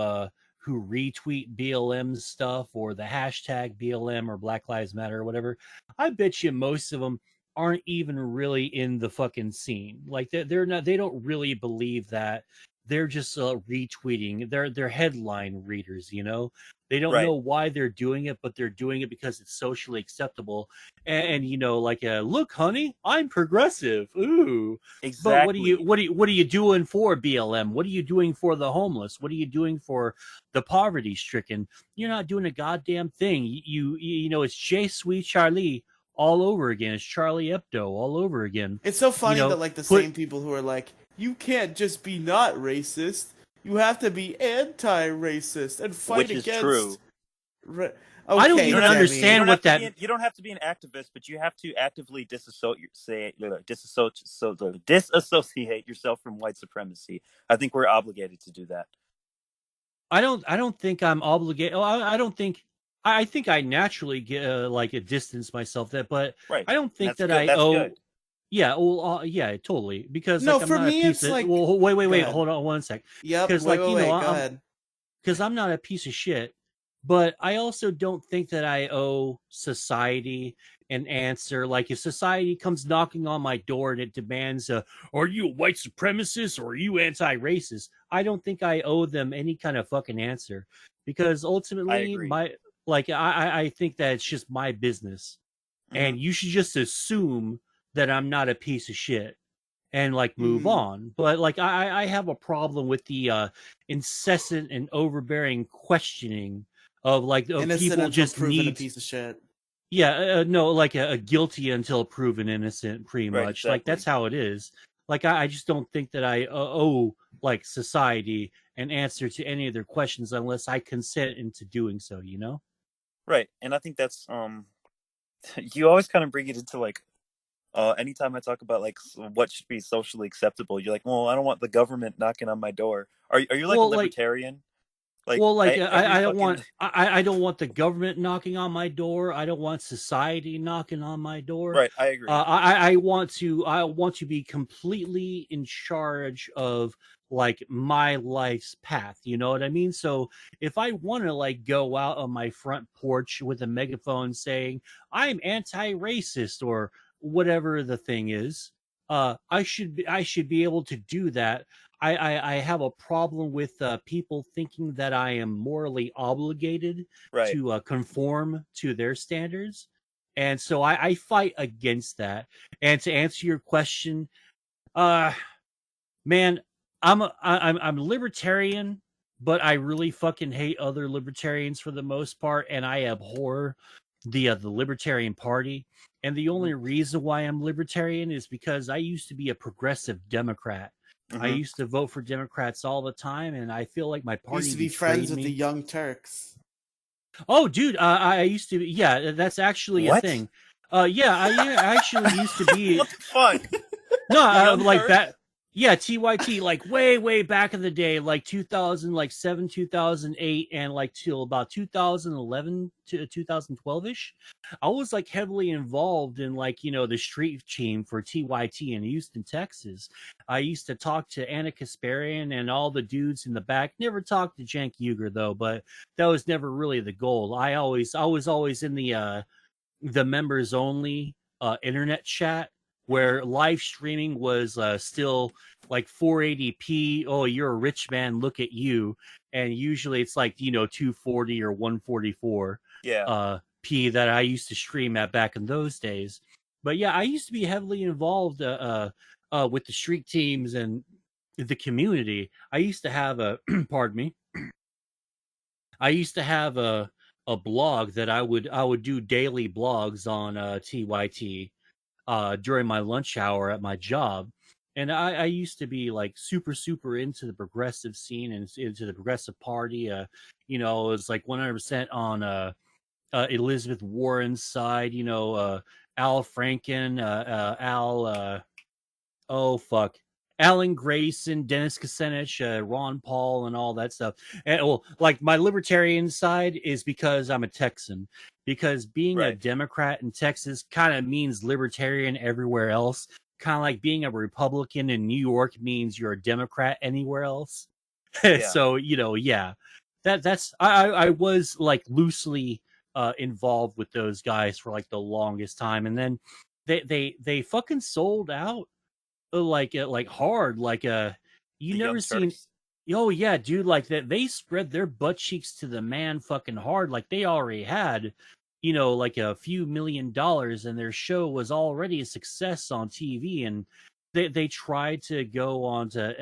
retweet BLM stuff or the hashtag BLM or Black Lives Matter or whatever, I bet you most of them aren't even really in the fucking scene. Like they're not. They don't really believe that. They're just retweeting. They're headline readers. You know, they don't Right, know why they're doing it, but they're doing it because it's socially acceptable. And you know, like, look, honey, I'm progressive. Ooh, but exactly. what are you doing for BLM? What are you doing for the homeless? What are you doing for the poverty stricken? You're not doing a goddamn thing. You know, it's J. Sweet Charlie all over again. It's Charlie Hebdo all over again. It's so You funny that know, like the put same people who are like, you can't just be not racist. You have to be anti-racist and fight Which is against. true. Ra-. I don't You Okay, don't even have to you Demi. understand don't have what to that. be you don't have to be an activist, but you have to actively disassociate yourself from white supremacy. I think we're obligated to do that. I don't think I'm obligated. I don't think. I think I naturally get like a distance myself that, but Right. I don't And think that's that good. I That's owe. good. Yeah, well, yeah, totally. Because No, like I'm for not a me piece it's of. like, Well, go wait. ahead. Hold on one sec. Yep. Because Wait, like wait, you know, wait. Go ahead. because I'm not a piece of shit, but I also don't think that I owe society an answer. Like if society comes knocking on my door and it demands, "Are you a white supremacist or are you anti-racist?" I don't think I owe them any kind of fucking answer because I ultimately, agree. I think that it's just my business, Hmm. and you should just assume that I'm not a piece of shit and like move Hmm. on. But like I have a problem with the incessant and overbearing questioning of Innocent people until just proven a need. piece of shit. Yeah, no, like a guilty until proven innocent, pretty Right, much. Like that's exactly. how it is. Like I just don't think that I owe like society an answer to any of their questions unless I consent into doing so. You know? Right, and I think that's you always kind of bring it into like anytime I talk about like what should be socially acceptable, you're like, well, I don't want the government knocking on my door. Are you like a Well, like libertarian? Like Well, like every I don't want fucking I don't want the government knocking on my door. I don't want society knocking on my door. right, I agree. I want to be completely in charge of like my life's path. You know what I mean? So if I want to like go out on my front porch with a megaphone saying I'm anti-racist or whatever the thing is, I should be able to do that. I have a problem with people thinking that I am morally obligated Right. to conform to their standards. And so I fight against that. And to answer your question, uh, man, I'm libertarian, but I really fucking hate other libertarians for the most part, and I abhor the Libertarian Party. And the only reason why I'm libertarian is because I used to be a progressive Democrat. I Mm-hmm. used to vote for Democrats all the time, and I feel like my Used party to be friends betrayed with the me. Young Turks. Oh, dude, I used to. Yeah, that's actually a What? thing. Yeah, I actually used to be. What the fuck? No, The Young like that. Turks? Yeah, TYT, like way back in the day, like 2000, like 2008, and like till about 2011 to 2012 ish. I was like heavily involved in like the street team for TYT in Houston, Texas. I used to talk to Anna Kasparian and all the dudes in the back. Never talked to Cenk Uygur though, but that was never really the goal. I was always in the members only internet chat Mm-hmm. where live streaming was still like 480p. Oh, you're a rich man, look at you. And usually it's like 240 or 144 Yeah. p that I used to stream at back in those days. But yeah, I used to be heavily involved with the street teams and the community. I used to have a pardon me, I used to have a blog that I would do daily blogs on TYT during my lunch hour at my job. And I used to be like super into the progressive scene and into the progressive party. It was like 100% on Elizabeth Warren's side. Al Franken, Al. Oh fuck. Alan Grayson, Dennis Kucinich, Ron Paul, and all that stuff. And well, like my libertarian side is because I'm a Texan. Because being a Right. Democrat in Texas kind of means libertarian everywhere else. Kind of like being a Republican in New York means you're a Democrat anywhere else. Yeah. So yeah, I was like loosely involved with those guys for like the longest time, and then they fucking sold out like hard you The never Young seen. Turks? Oh yeah, dude, like that they spread their butt cheeks to the man fucking hard. Like they already had like a few $1 million, and their show was already a success on TV. And they tried to go on to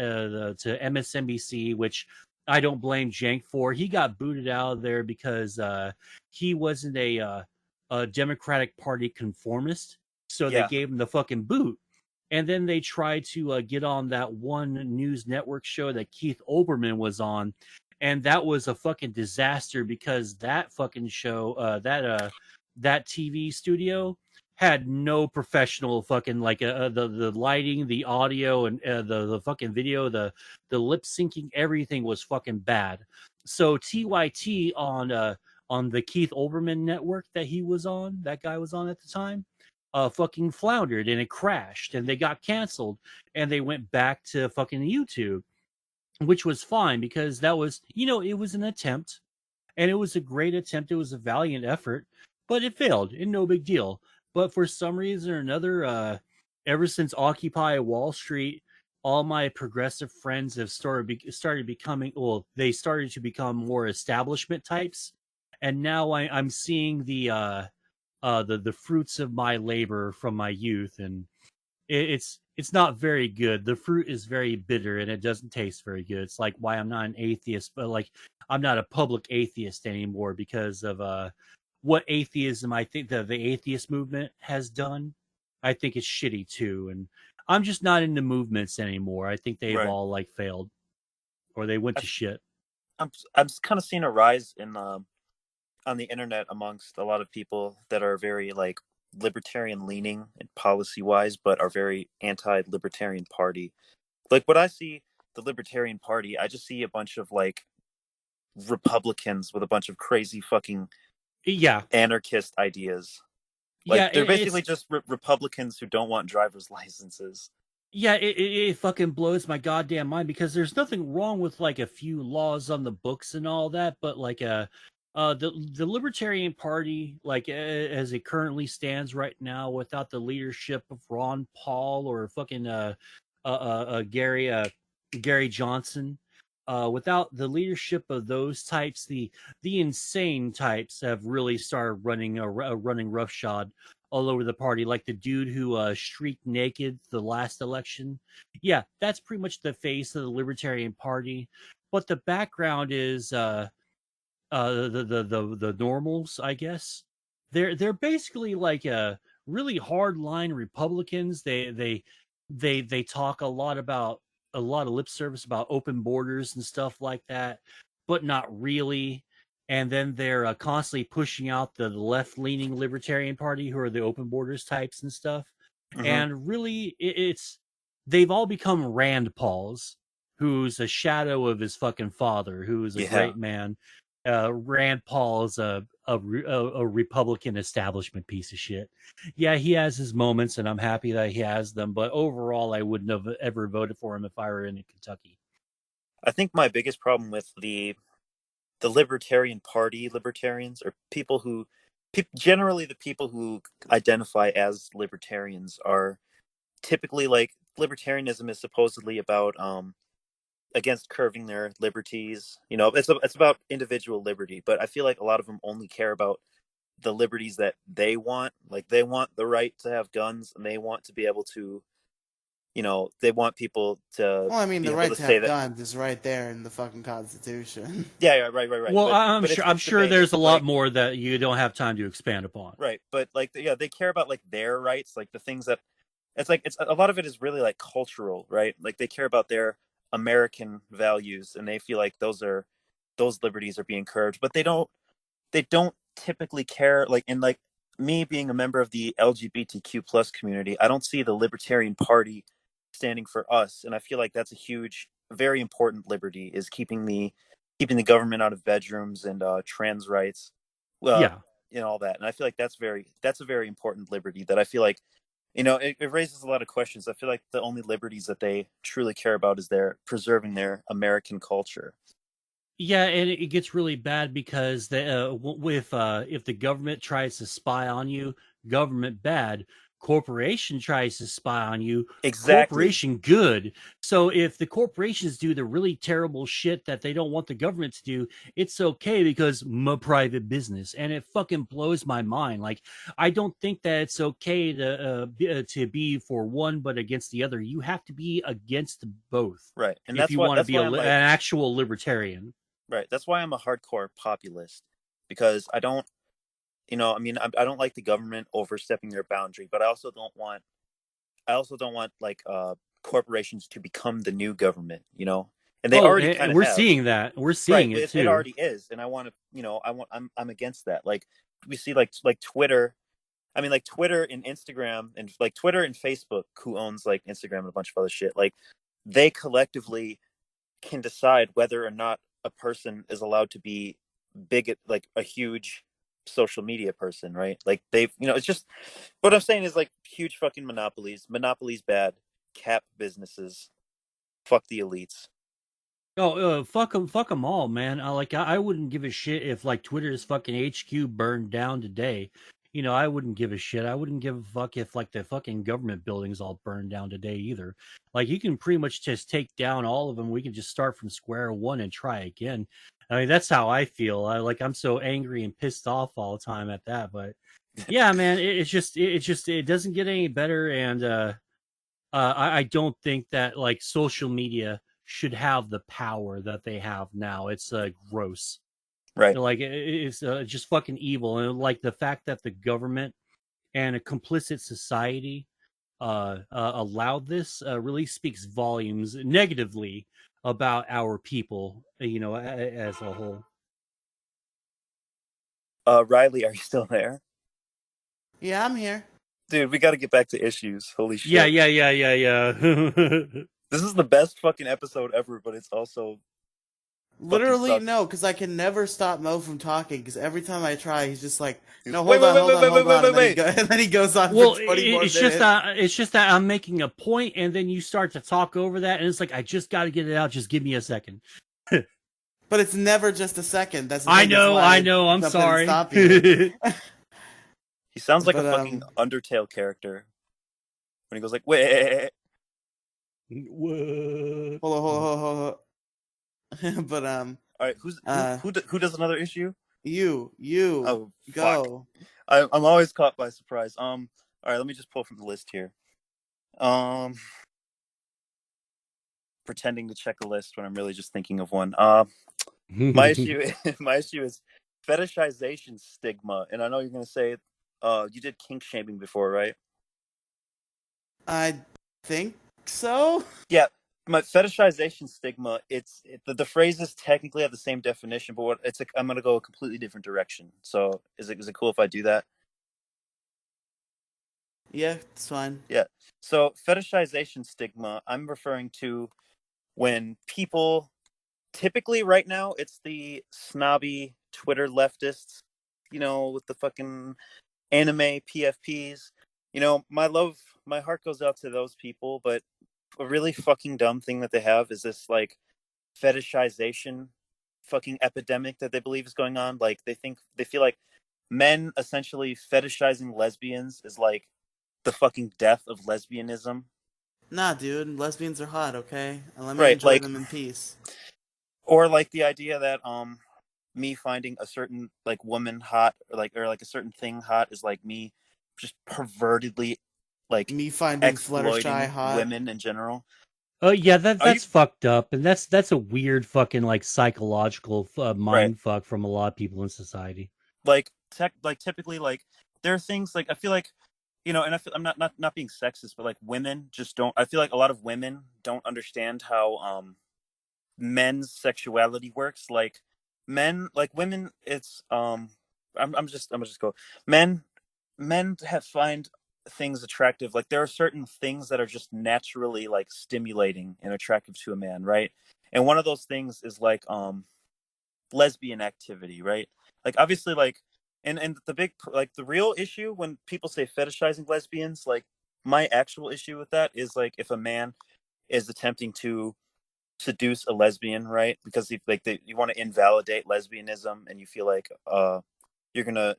MSNBC, which I don't blame Jank for. He got booted out of there because he wasn't a Democratic Party conformist, so they Yeah. gave him the fucking boot. And then they tried to get on that one news network show that Keith Olbermann was on, and that was a fucking disaster because that fucking show, that TV studio had no professional fucking like the lighting, the audio, and the fucking video, the lip syncing, everything was fucking bad. So TYT on the Keith Olbermann network that that guy was on at the time, fucking floundered and it crashed and they got canceled and they went back to fucking YouTube, which was fine because that was, it was an attempt and it was a great attempt. It was a valiant effort, but it failed and no big deal. But for some reason or another, ever since Occupy Wall Street, all my progressive friends have started becoming, well, they started to become more establishment types. And now I'm seeing the fruits of my labor from my youth, and it's it's not very good. The fruit is very bitter and it doesn't taste very good. It's like why I'm not an atheist, but like I'm not a public atheist anymore because of what atheism I think the atheist movement has done. I think it's shitty too, and I'm just not into movements anymore. I think they've Right. all like failed or they went to shit. I'm kind of seeing a rise in on the internet amongst a lot of people that are very like libertarian leaning and policy wise, but are very anti libertarian party. Like what I see the libertarian party, I just see a bunch of like Republicans with a bunch of crazy fucking Yeah, anarchist ideas. yeah, Like they're basically it's just Republicans who don't want driver's licenses. yeah, it fucking blows my goddamn mind because there's nothing wrong with like a few laws on the books and all that, but like the Libertarian Party, like as it currently stands right now, without the leadership of Ron Paul or fucking Gary Johnson, without the leadership of those types, the insane types have really started running roughshod all over the party, like the dude who streaked naked the last election. Yeah, that's pretty much the face of the Libertarian Party. But the background is the normals, I guess. They're basically like really hardline Republicans. They talk a lot about a lot of lip service about open borders and stuff like that, but not really. And then they're constantly pushing out the left leaning Libertarian Party, who are the open borders types and stuff. Mm-hmm. And really, it's they've all become Rand Pauls, who's a shadow of his fucking father, who is a Yeah. great man. Rand Paul is a Republican establishment piece of shit. Yeah, he has his moments, and I'm happy that he has them. But overall, I wouldn't have ever voted for him if I were in Kentucky. I think my biggest problem with the Libertarian Party libertarians are people who generally the people who identify as libertarians are typically like libertarianism is supposedly about against curving their liberties. You know, it's about individual liberty, but I feel like a lot of them only care about the liberties that they want. Like they want the right to have guns and they want to be able to, you know, they want people to Well, I mean, be the able right to to say have that. guns is right there in the fucking Constitution. Yeah, yeah, right, right, right. Well, I'm But sure I'm it's sure debated. there's a lot Like more that you don't have time to expand upon. right, but like yeah, they care about like their rights, like the things that it's like it's a lot of it is really like cultural, right? Like they care about their American values and they feel like those liberties are being curbed, but they don't typically care like in like me being a member of the LGBTQ plus community, I don't see the Libertarian Party standing for us, and I feel like that's a huge, very important liberty is keeping the government out of bedrooms and trans rights, well, Yeah, and all that. And I feel like that's a very important liberty that I feel like it raises a lot of questions. I feel like the only liberties that they truly care about is their preserving their American culture. yeah, and it gets really bad because with if the government tries to spy on you, government bad. Corporation tries to spy on you, Exactly. corporation good. So if the corporations do the really terrible shit that they don't want the government to do, it's okay because my private business, and it fucking blows my mind. Like I don't think that it's okay to be for one but against the other. You have to be against both Right. And if that's you why want to that's be why I'm an like actual libertarian. right. That's why I'm a hardcore populist because I don't, I mean, I don't like the government overstepping their boundary, but I also don't want like corporations to become the new government, and they Oh, already and kind of we're have. seeing that. We're Right. seeing it It too. already is. And I want to, I'm against that. Like we see like Twitter. I mean, like Twitter and Instagram and like Twitter and Facebook, who owns like Instagram and a bunch of other shit, like they collectively can decide whether or not a person is allowed to be big, like a huge social media person, right? Like it's just what I'm saying is like huge fucking monopolies. Monopolies bad. Cap businesses. Fuck the elites. Oh, fuck them all, man. I wouldn't give a shit if like Twitter's fucking HQ burned down today. I wouldn't give a shit. I wouldn't give a fuck if like the fucking government buildings all burned down today either. Like you can pretty much just take down all of them. We can just start from square one and try again. I mean, that's how I feel. I'm so angry and pissed off all the time at that. But yeah, man, it's just it doesn't get any better. And I don't think that like social media should have the power that they have now. It's gross. Right. Like it's just fucking evil, and like the fact that the government and a complicit society allowed this really speaks volumes negatively about our people, as a whole. Riely, are you still there? Yeah, I'm here. Dude, we got to get back to issues. Holy Yeah, shit. yeah. This is the best fucking episode ever, but it's also fucking Literally, sucks. no, because I can never stop Mo from talking. Because every time I try, he's just like, He's, "No, wait, hold wait, on, wait, hold wait, on, wait, wait, hold wait, on," wait, and then wait, wait. and then he goes on for Well, 20 more it's just minutes. that I'm making a point, and then you start to talk over that, and it's like I just got to get it out. Just give me a second. But it's never just a second. That's the I thing. That's know, why I I know. I'm jump in and sorry. stop you. He sounds like a But fucking Undertale character when he goes like, wait. What? hold on. But All right, who's uh, who does another issue? you Oh fuck, go. I'm always caught by surprise. All right, let me just pull from the list here. Um, pretending to check a list when I'm really just thinking of one. My issue my issue is fetishization stigma, and I know you're gonna say, you did kink shaming before, right? I think so. Yeah, my fetishization stigma. The phrases technically have the same definition, but I'm gonna go a completely different direction. So is it cool if I do that? Yeah, it's fine. Yeah. So fetishization stigma, I'm referring to when people, typically right now it's the snobby Twitter leftists, with the fucking anime PFPs. My heart goes out to those people, but a really fucking dumb thing that they have is this like fetishization fucking epidemic that they believe is going on. Like they feel like men essentially fetishizing lesbians is like the fucking death of lesbianism. Nah, dude, lesbians are hot. Okay, and let me Right, enjoy like, them in peace. or like the idea that me finding a certain like woman hot, or like a certain thing hot is like me just pervertedly like Me finding Fluttershy exploiting hot. women in general. Oh yeah, that Are you that's fucked up, and that's a weird fucking like psychological right? mind fuck from a lot of people in society. Like typically, like there are things like I feel like, and I'm not being sexist, but like women just don't. I feel like a lot of women don't understand how men's sexuality works. Like women, it's I'm just go men have find things attractive. Like there are certain things that are just naturally like stimulating and attractive to a man, right? And one of those things is like lesbian activity, right? Like obviously, like, and the big, like, the real issue when people say fetishizing lesbians, like, my actual issue with that is like if a man is attempting to seduce a lesbian, right? Because you want to invalidate lesbianism, and you feel like you're gonna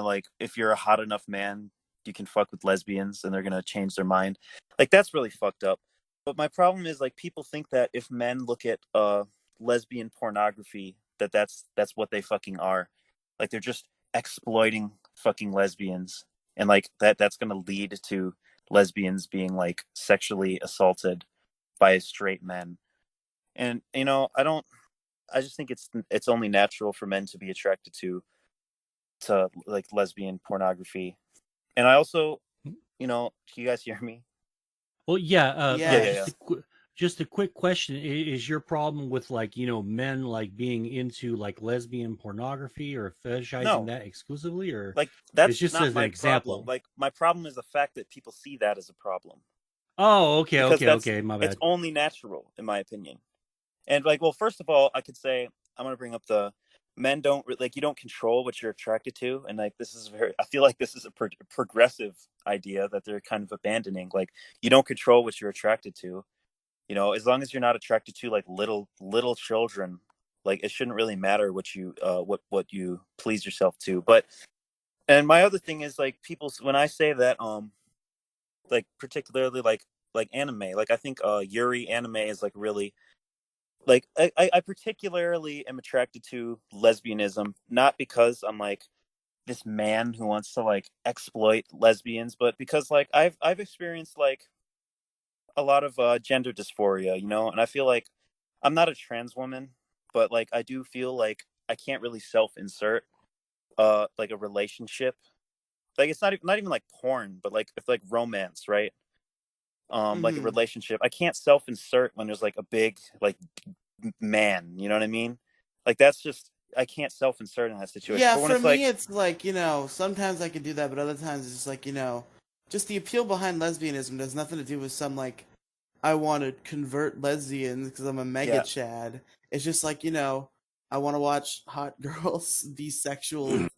like, if you're a hot enough man, you can fuck with lesbians and they're gonna change their mind. Like that's really fucked up. But my problem is like people think that if men look at lesbian pornography, that's what they fucking are. Like they're just exploiting fucking lesbians, and like that's gonna lead to lesbians being like sexually assaulted by straight men. And I just think it's only natural for men to be attracted to like lesbian pornography. And I also, can you guys hear me? Well, yeah, Yeah, yeah, yeah. Yes. just a quick question: is your problem with like men like being into like lesbian pornography or fetishizing No, that exclusively, or like it's that's just not as an my problem. example? Like my problem is the fact that people see that as a problem, Oh, okay, because okay, my it's bad. only natural in my opinion. And like, well, first of all, I could say I'm gonna bring up the men don't like, you don't control what you're attracted to, and like this is very. I feel like this is a progressive idea that they're kind of abandoning. Like you don't control what you're attracted to. As long as you're not attracted to like little children, like it shouldn't really matter what you please yourself to. But and my other thing is like people, when I say that like particularly like anime, like I think Yuri anime is like really, like I particularly am attracted to lesbianism, not because I'm like this man who wants to like exploit lesbians, but because like I've experienced like a lot of gender dysphoria, you know, and I feel like I'm not a trans woman, but like I do feel like I can't really self-insert like a relationship. Like it's not even like porn, but like it's like romance, right? Like a Hmm. relationship. I can't self-insert when there's like a big like man, you know what I mean? Like that's just I can't self-insert in that situation. Yeah, But when for it's like me, it's like, sometimes I can do that, but other times it's just like, just the appeal behind lesbianism has nothing to do with some, like, I want to convert lesbians because I'm a mega yeah, chad. It's just like, I want to watch hot girls be sexual,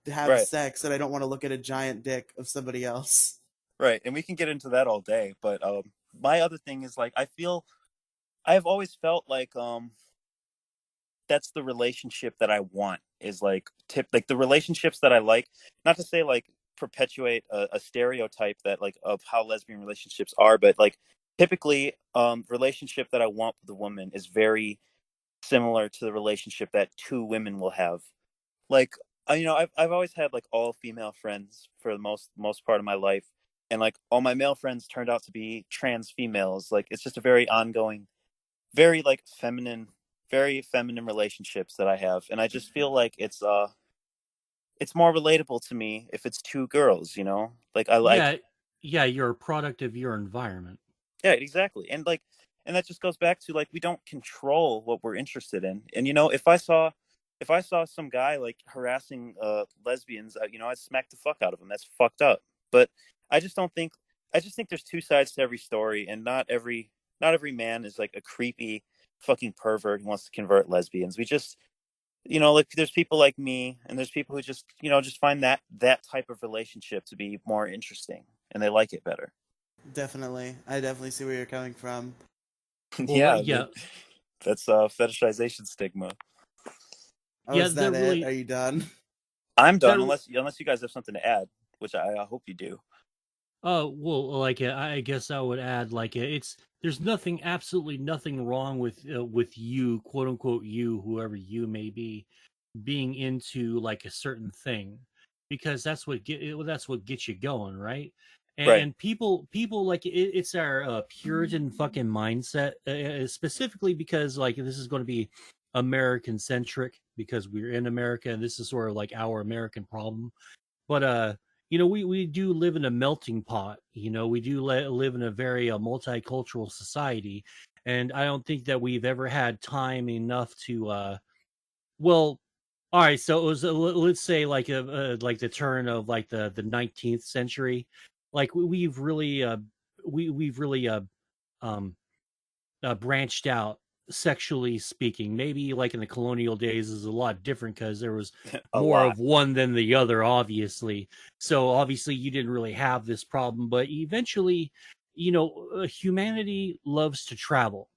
have right. sex, and I don't want to look at a giant dick of somebody else. Right. And we can get into that all day, but my other thing is like I've always felt like that's the relationship that I want is like like the relationships that I like, not to say like perpetuate a stereotype that like of how lesbian relationships are, but like typically relationship that I want with a woman is very similar to the relationship that two women will have. Like you know, I've always had like all female friends for the most part of my life, and like all my male friends turned out to be trans females. Like it's just a very ongoing, very like feminine, very feminine relationships that I have, and I just feel like it's more relatable to me if it's two girls. You know, like I like Yeah, yeah, you're a product of your environment. yeah, exactly, and like and that just goes back to like we don't control what we're interested in, and you know if I saw some guy like harassing lesbians, you know, I'd smack the fuck out of him. That's fucked up. But I just don't think I just think there's two sides to every story, and not every man is like a creepy fucking pervert who wants to convert lesbians. We just you know like there's people like me, and there's people who just you know just find that type of relationship to be more interesting, and they like it better. Definitely. I definitely see where you're coming from. Well, Yeah, yeah, that's fetishization stigma. Oh, yeah, is that it? Are you done? I'm that done unless you guys have something to add, which I hope you do. well, like I guess I would add, like it's there's nothing, absolutely nothing wrong with you, quote unquote, you, whoever you may be, being into like a certain thing, because that's what gets you going, right? Right, And people like it's our Puritan fucking mindset, specifically because like this is going to be American centric because we're in America and this is sort of like our American problem. But we do live in a melting pot. We do live in a very multicultural society, and I don't think that we've ever had time enough to well, all right, so it was let's say like the turn of like the 19th century. Like we've really we've really um branched out sexually speaking. Maybe like in the colonial days is a lot different because there was a more lot. of one than the other, obviously. So obviously you didn't really have this problem, but eventually, humanity loves to travel.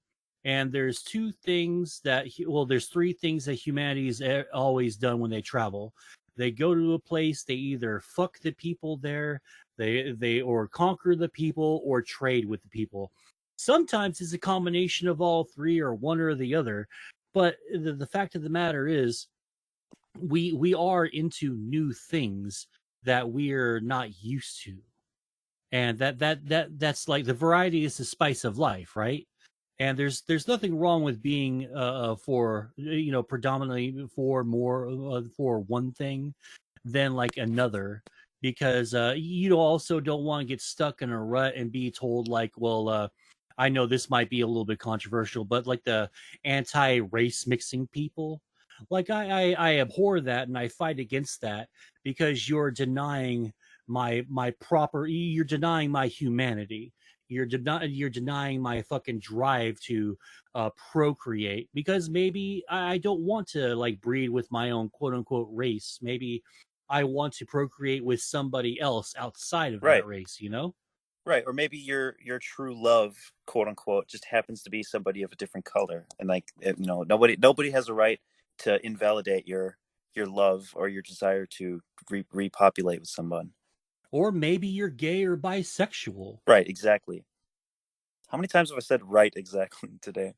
And there's two things there's three things that humanity's always done when they travel. They go to a place, they either fuck the people there, they or conquer the people or trade with the people. Sometimes it's a combination of all three or one or the other. But the fact of the matter is, we are into new things that we're not used to, and that's like the variety is the spice of life, right? And there's nothing wrong with being for predominantly for more for one thing than like another, because you also don't want to get stuck in a rut and be told like, well, I know this might be a little bit controversial, but like the anti-race mixing people, like I abhor that and I fight against that, because you're denying my proper, you're denying my humanity, you're denying my fucking drive to procreate, because maybe I don't want to like breed with my own quote unquote race. Maybe I want to procreate with somebody else outside of that Right, race. right. Or maybe your true love, quote unquote, just happens to be somebody of a different color, and like you know, nobody has a right to invalidate your love or your desire to repopulate with someone. Or maybe you're gay or bisexual. Right, exactly. How many times have I said right exactly today?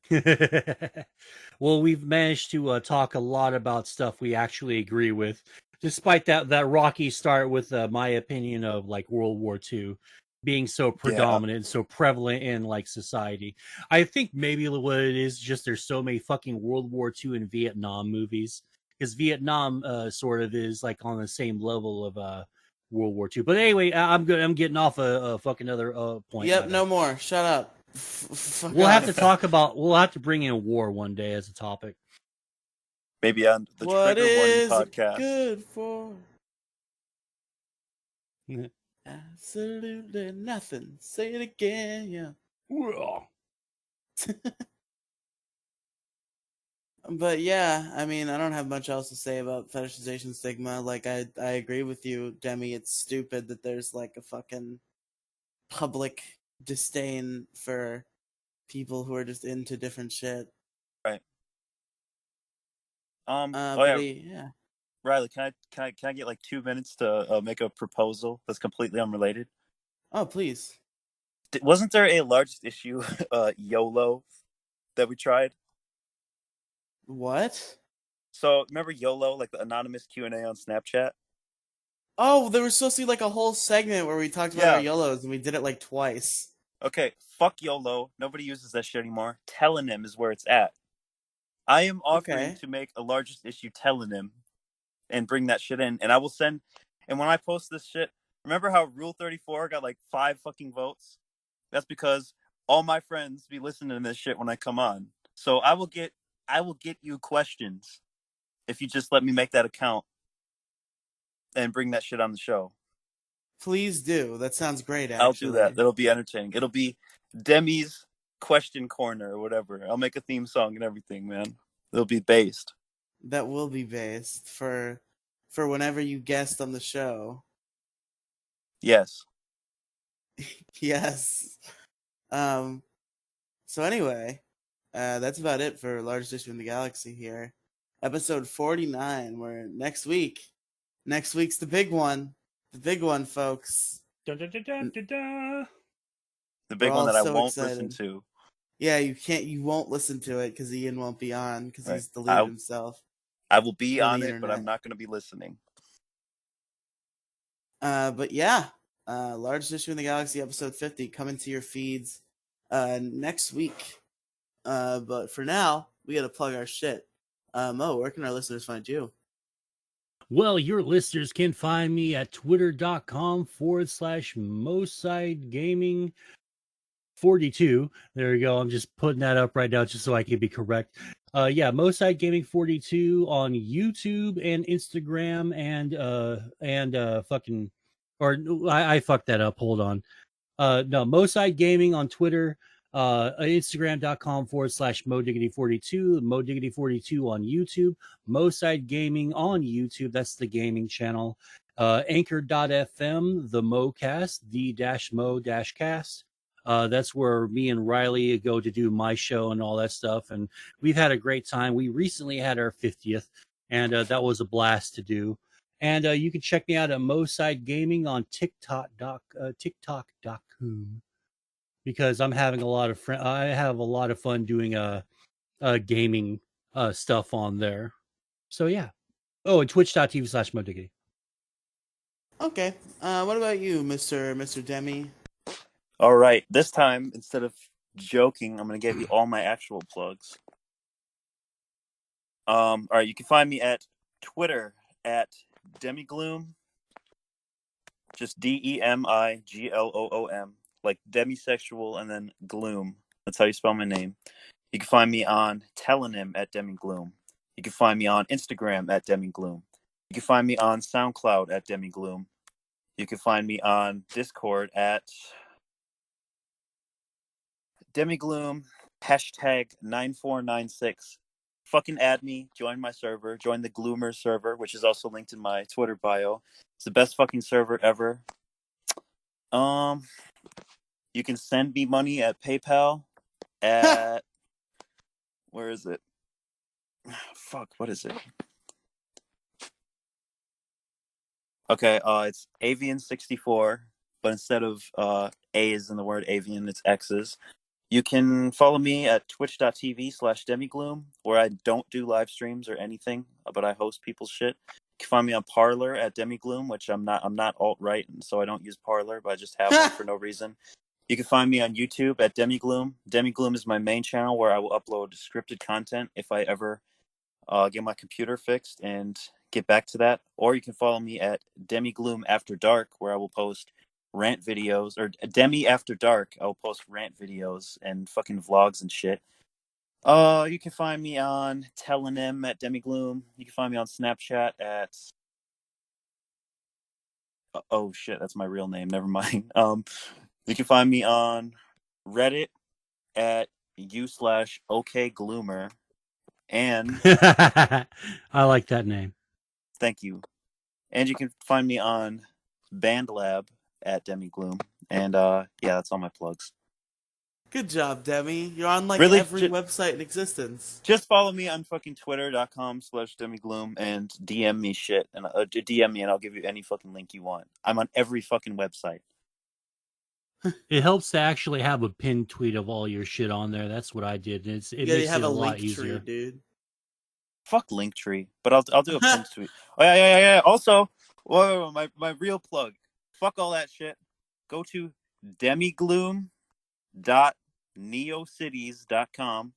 Well, we've managed to talk a lot about stuff we actually agree with, despite that rocky start with my opinion of like World War II. being so predominant and so prevalent in like society. I think maybe what it is just there's so many fucking World War II and Vietnam movies, because Vietnam sort of is like on the same level of World War II. But anyway, I'm good. I'm getting off a fucking other point. Yep, no more. Shut up. Fuck We'll off. have to talk about. We'll have to bring in war one day as a topic. Maybe on the What Trigger Warning is it podcast. good for? Absolutely nothing. Say it again, yeah. But yeah, I mean, I don't have much else to say about fetishization stigma. Like, I agree with you, Demi. It's stupid that there's like a fucking public disdain for people who are just into different shit. Right. Yeah. Riely, can I get like 2 minutes to make a proposal that's completely unrelated? Oh, please. Wasn't there a largest issue, YOLO, that we tried? What? So remember YOLO, like the anonymous Q&A on Snapchat? Oh, there was supposed to be like a whole segment where we talked about our YOLOs, and we did it like twice. Okay, fuck YOLO. Nobody uses that shit anymore. Telonym is where it's at. I am offering to make a largest issue telonym and bring that shit in, and I will send. And when I post this shit, remember how Rule 34 got like 5 fucking votes? That's because all my friends be listening to this shit when I come on. So I will get you questions if you just let me make that account and bring that shit on the show. Please do. That sounds great, actually. I'll do that. That'll be entertaining. It'll be Demi's question corner or whatever. I'll make a theme song and everything, man. It'll be based. That will be based for whenever you guest on the show. Yes. Yes. So anyway, that's about it for Largest Issue in the Galaxy here. Episode 49, where next week's the big one. The big one, folks. Da, da, da, da, da, da. The big one that I won't listen to. Yeah, you won't listen to it because Ian won't be on because he's deleted himself. I will be on it, but I'm not going to be listening. But yeah, Largest Issue in the Galaxy, episode 50, coming to your feeds next week. But for now, we got to plug our shit. Mo, where can our listeners find you? Well, your listeners can find me at twitter.com/Moside Gaming 42. There you go. I'm just putting that up right now just so I can be correct. Moside Gaming 42 on YouTube and Instagram and I fucked that up. Hold on. No, Moside Gaming on Twitter, Instagram.com/MoDiggity42, MoDiggity42 on YouTube, Moside Gaming on YouTube. That's the gaming channel. Anchor.fm, the MoCast, the-Mo-Cast. That's where me and Riely go to do my show and all that stuff. And we've had a great time. We recently had our 50th, and that was a blast to do. And you can check me out at Moside Gaming on TikTok.com, because I'm having a lot of I have a lot of fun doing gaming stuff on there. So yeah. Oh, and Twitch.tv/Modiggity. Okay. What about you, Mr. Demi? All right. This time, instead of joking, I'm going to give you all my actual plugs. All right. You can find me at Twitter at Demigloom. Just DEMIGLOOM. Like demisexual and then gloom. That's how you spell my name. You can find me on Telonym at Demigloom. You can find me on Instagram at Demigloom. You can find me on SoundCloud at Demigloom. You can find me on Discord at Demigloom #9496. Fucking add me, join my server, join the Gloomer server, which is also linked in my Twitter bio. It's the best fucking server ever. You can send me money at PayPal at where is it? Fuck, what is it? Okay, it's Avian64, but instead of A's in the word avian, it's X's. You can follow me at twitch.tv/demigloom, where I don't do live streams or anything, but I host people's shit. You can find me on Parler at Demigloom, which I'm not alt-right, and so I don't use Parler, but I just have one for no reason. You can find me on YouTube at Demigloom. Demigloom is my main channel where I will upload scripted content if I ever get my computer fixed and get back to that. Or you can follow me at Demigloom After Dark, where I will post rant videos, or Demi After Dark. I will post rant videos and fucking vlogs and shit. You can find me on Telenym at Demigloom. You can find me on Snapchat at oh shit, that's my real name. Never mind. You can find me on Reddit at u/okgloomer, and I like that name. thank you. And you can find me on BandLab at Demigloom. And yeah, that's all my plugs. Good job, Demi. You're on like Really, every website in existence. Just follow me on fucking twitter.com/Demigloom and DM me shit, and DM me and I'll give you any fucking link you want. I'm on every fucking website. It helps to actually have a pinned tweet of all your shit on there. That's what I did. It makes it a lot easier, dude. Fuck Linktree, but I'll do a pinned tweet. Oh yeah. Also, whoa, my real plug. Fuck all that shit. Go to demigloom.neocities.com.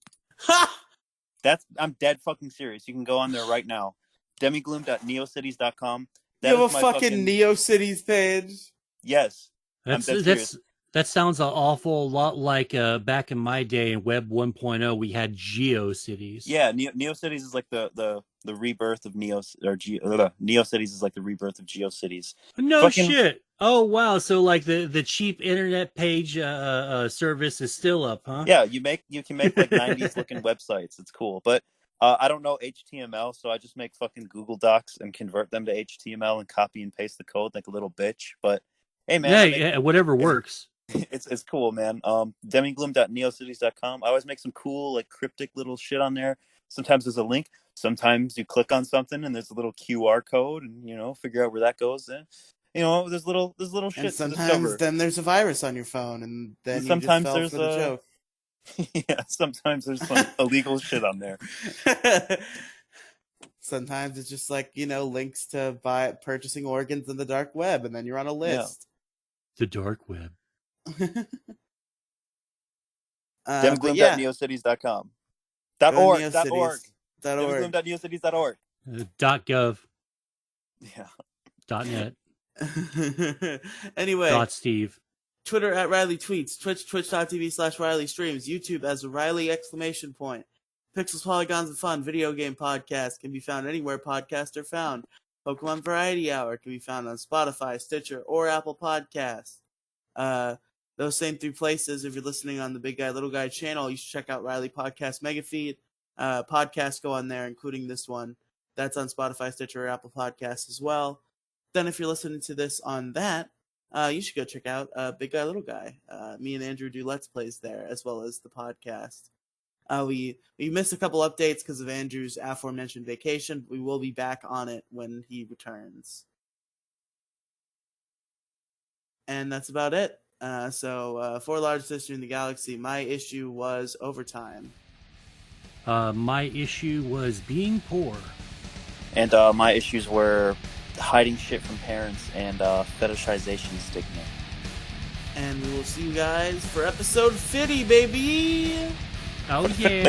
I'm dead fucking serious. You can go on there right now. demigloom.neocities.com. You have a fucking NeoCities page? Yes. I'm dead serious. That sounds an awful lot like back in my day in Web 1.0 we had GeoCities. Yeah, NeoCities is like the rebirth of NeoCities is like the rebirth of GeoCities. No shit. Oh wow, so like the cheap internet page service is still up, huh? Yeah, you can make like 90s looking websites. It's cool, but I don't know HTML, so I just make fucking Google Docs and convert them to HTML and copy and paste the code like a little bitch. But hey man, yeah, whatever works. It's cool, man. Demigloom.neocities.com. I always make some cool, like, cryptic little shit on there. Sometimes there's a link. Sometimes you click on something and there's a little QR code, and figure out where that goes. And there's little shit. And sometimes then there's a virus on your phone, and then you just fell for the joke. Yeah, sometimes there's some illegal shit on there. Sometimes it's just like links to purchasing organs in the dark web, and then you're on a list. Yeah. The dark web. Demigloom.neocities.com. .org. Demigloom.neocities.org. .gov. Yeah. .net. Anyway. .steve. Twitter at Riely Tweets. Twitch.tv/Riely Streams. YouTube as Riely ! Pixels, Polygons, and Fun video game podcast can be found anywhere podcasts are found. Pokemon Variety Hour can be found on Spotify, Stitcher, or Apple Podcasts. Those same three places. If you're listening on the Big Guy Little Guy channel, you should check out Riely Podcast Mega Feed. Podcasts go on there, including this one. That's on Spotify, Stitcher, or Apple Podcasts as well. Then if you're listening to this on that, you should go check out Big Guy Little Guy. Me and Andrew do Let's Plays there, as well as the podcast. We missed a couple updates because of Andrew's aforementioned vacation. We will be back on it when he returns. And that's about it. So, for Largest Issue in the Galaxy, my issue was overtime. My issue was being poor. And my issues were hiding shit from parents and fetishization stigma. And we will see you guys for episode 50, baby! Oh, yeah!